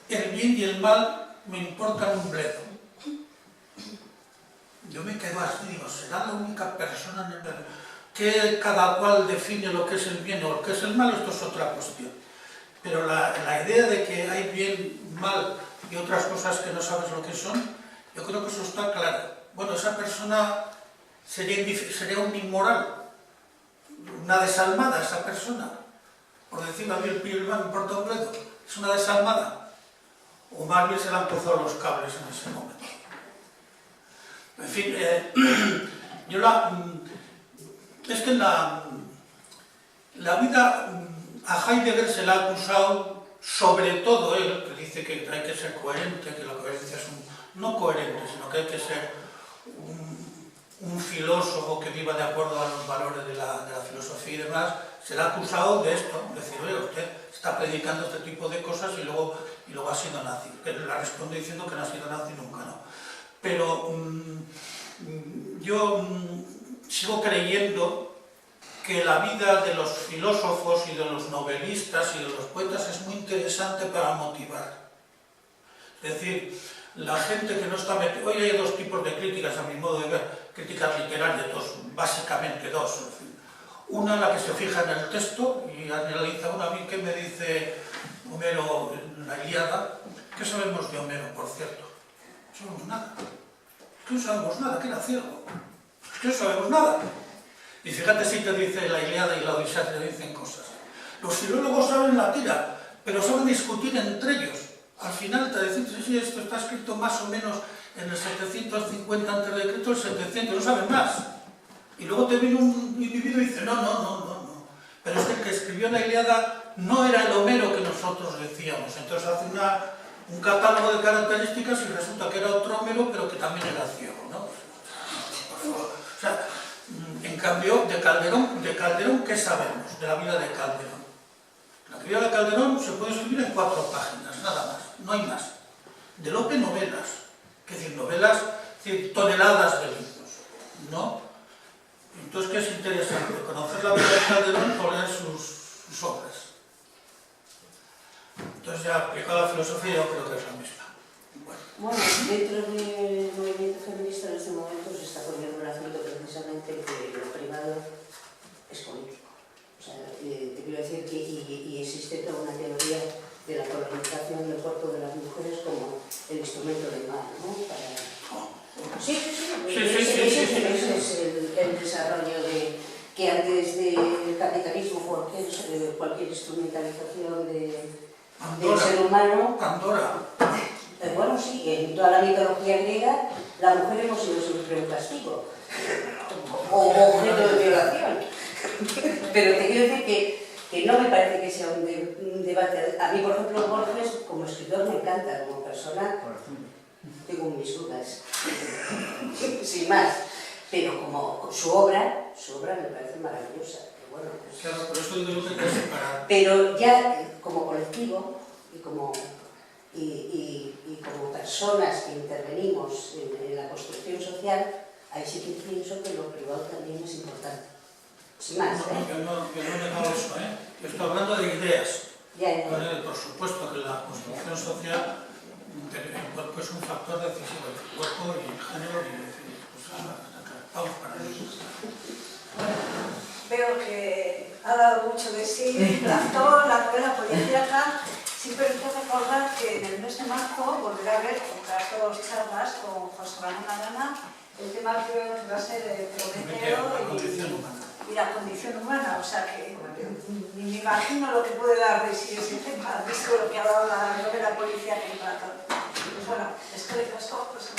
el bien y el mal me importan un bledo. Yo me quedo así, digo, será la única persona en el mundo que cada cual define lo que es el bien o lo que es el mal, esto es otra cuestión. Pero la idea de que hay bien, mal y otras cosas que no sabes lo que son, yo creo que eso está claro. Bueno, esa persona sería un inmoral, una desalmada esa persona. Por decirlo a mí, el bien y el mal me importa un bledo, es una desalmada. O más bien se le han cruzado los cables en ese momento. En fin, es que la vida a Heidegger se le ha acusado, sobre todo él, que dice que hay que ser coherente, que la coherencia es no coherente, sino que hay que ser un filósofo que viva de acuerdo a los valores de la filosofía y demás, se le ha acusado de esto, decir, oye, usted está predicando este tipo de cosas y luego ha sido nazi. Que le responde diciendo que no ha sido nazi nunca, no. Pero yo sigo creyendo que la vida de los filósofos y de los novelistas y de los poetas es muy interesante para motivar. Es decir, la gente que no está metida... Hoy hay dos tipos de críticas, a mi modo de ver, críticas literarias, básicamente dos. En fin. Una, la que se fija en el texto y analiza a mí qué me dice Homero en la Ilíada. ¿Qué sabemos de Homero, por cierto? No sabemos nada. ¿Qué no sabemos nada? ¿Qué era ciego? ¿Qué no sabemos nada? Y fíjate si te dice la Ilíada y la Odisea, te dicen cosas. Los filólogos saben la tira, pero saben discutir entre ellos. Al final te dicen, sí, esto está escrito más o menos en el 750 a.C., el 700, no saben más. Y luego te viene un individuo y dice, no. Pero es que el que escribió la Ilíada no era el Homero que nosotros decíamos. Entonces hace un catálogo de características y resulta que era otro Homero, pero que también era ciego, ¿no? Por favor. O sea, en cambio, de Calderón, ¿qué sabemos de la vida de Calderón? La vida de Calderón se puede escribir en 4 páginas, nada más, no hay más. De Lope, novelas, es decir, novelas, es decir, toneladas de libros, ¿no? Entonces, ¿qué es interesante? Conocer la vida de Calderón o leer sus obras. Entonces, ya aplicado a la filosofía, yo creo que es la misma. Bueno, dentro del movimiento feminista en este momento se está poniendo el acento precisamente que lo privado es político. O sea, te quiero decir que y existe toda una teoría de la colonización del cuerpo de las mujeres como el instrumento del mal, ¿no? Sí. Ese es el desarrollo de que antes del capitalismo, cualquier instrumentalización del ser humano. Pandora. Bueno, sí, en toda la mitología griega la mujer hemos sido siempre un castigo o objeto de violación. Pero te quiero decir que no me parece que sea un debate. A mí, por ejemplo, Borges como escritor me encanta, como persona tengo mis dudas, sin más. Pero como su obra me parece maravillosa. Bueno, pues, Claro, por eso digo que hay que separar. pero ya como colectivo y como personas que intervenimos en la construcción social, ahí sí que pienso que lo privado también es importante. Sin más, Yo no he negado eso, ¿eh? Yo estoy hablando de ideas. Ya. Por supuesto que la construcción social el cuerpo es un factor decisivo, el cuerpo y el género y pues, vamos para ello. Veo que ha dado mucho de sí, Platón, la novela policíaca. Simplemente recordar que en el mes de marzo volverá a haber otras 2 charlas con José Ramón Arana. El tema creo que va a ser Prometeo y la condición humana. O sea que ni me imagino lo que puede dar de sí ese tema, visto lo que ha dado la novela policíaca en Platón. Pues bueno, es que le pasó, pues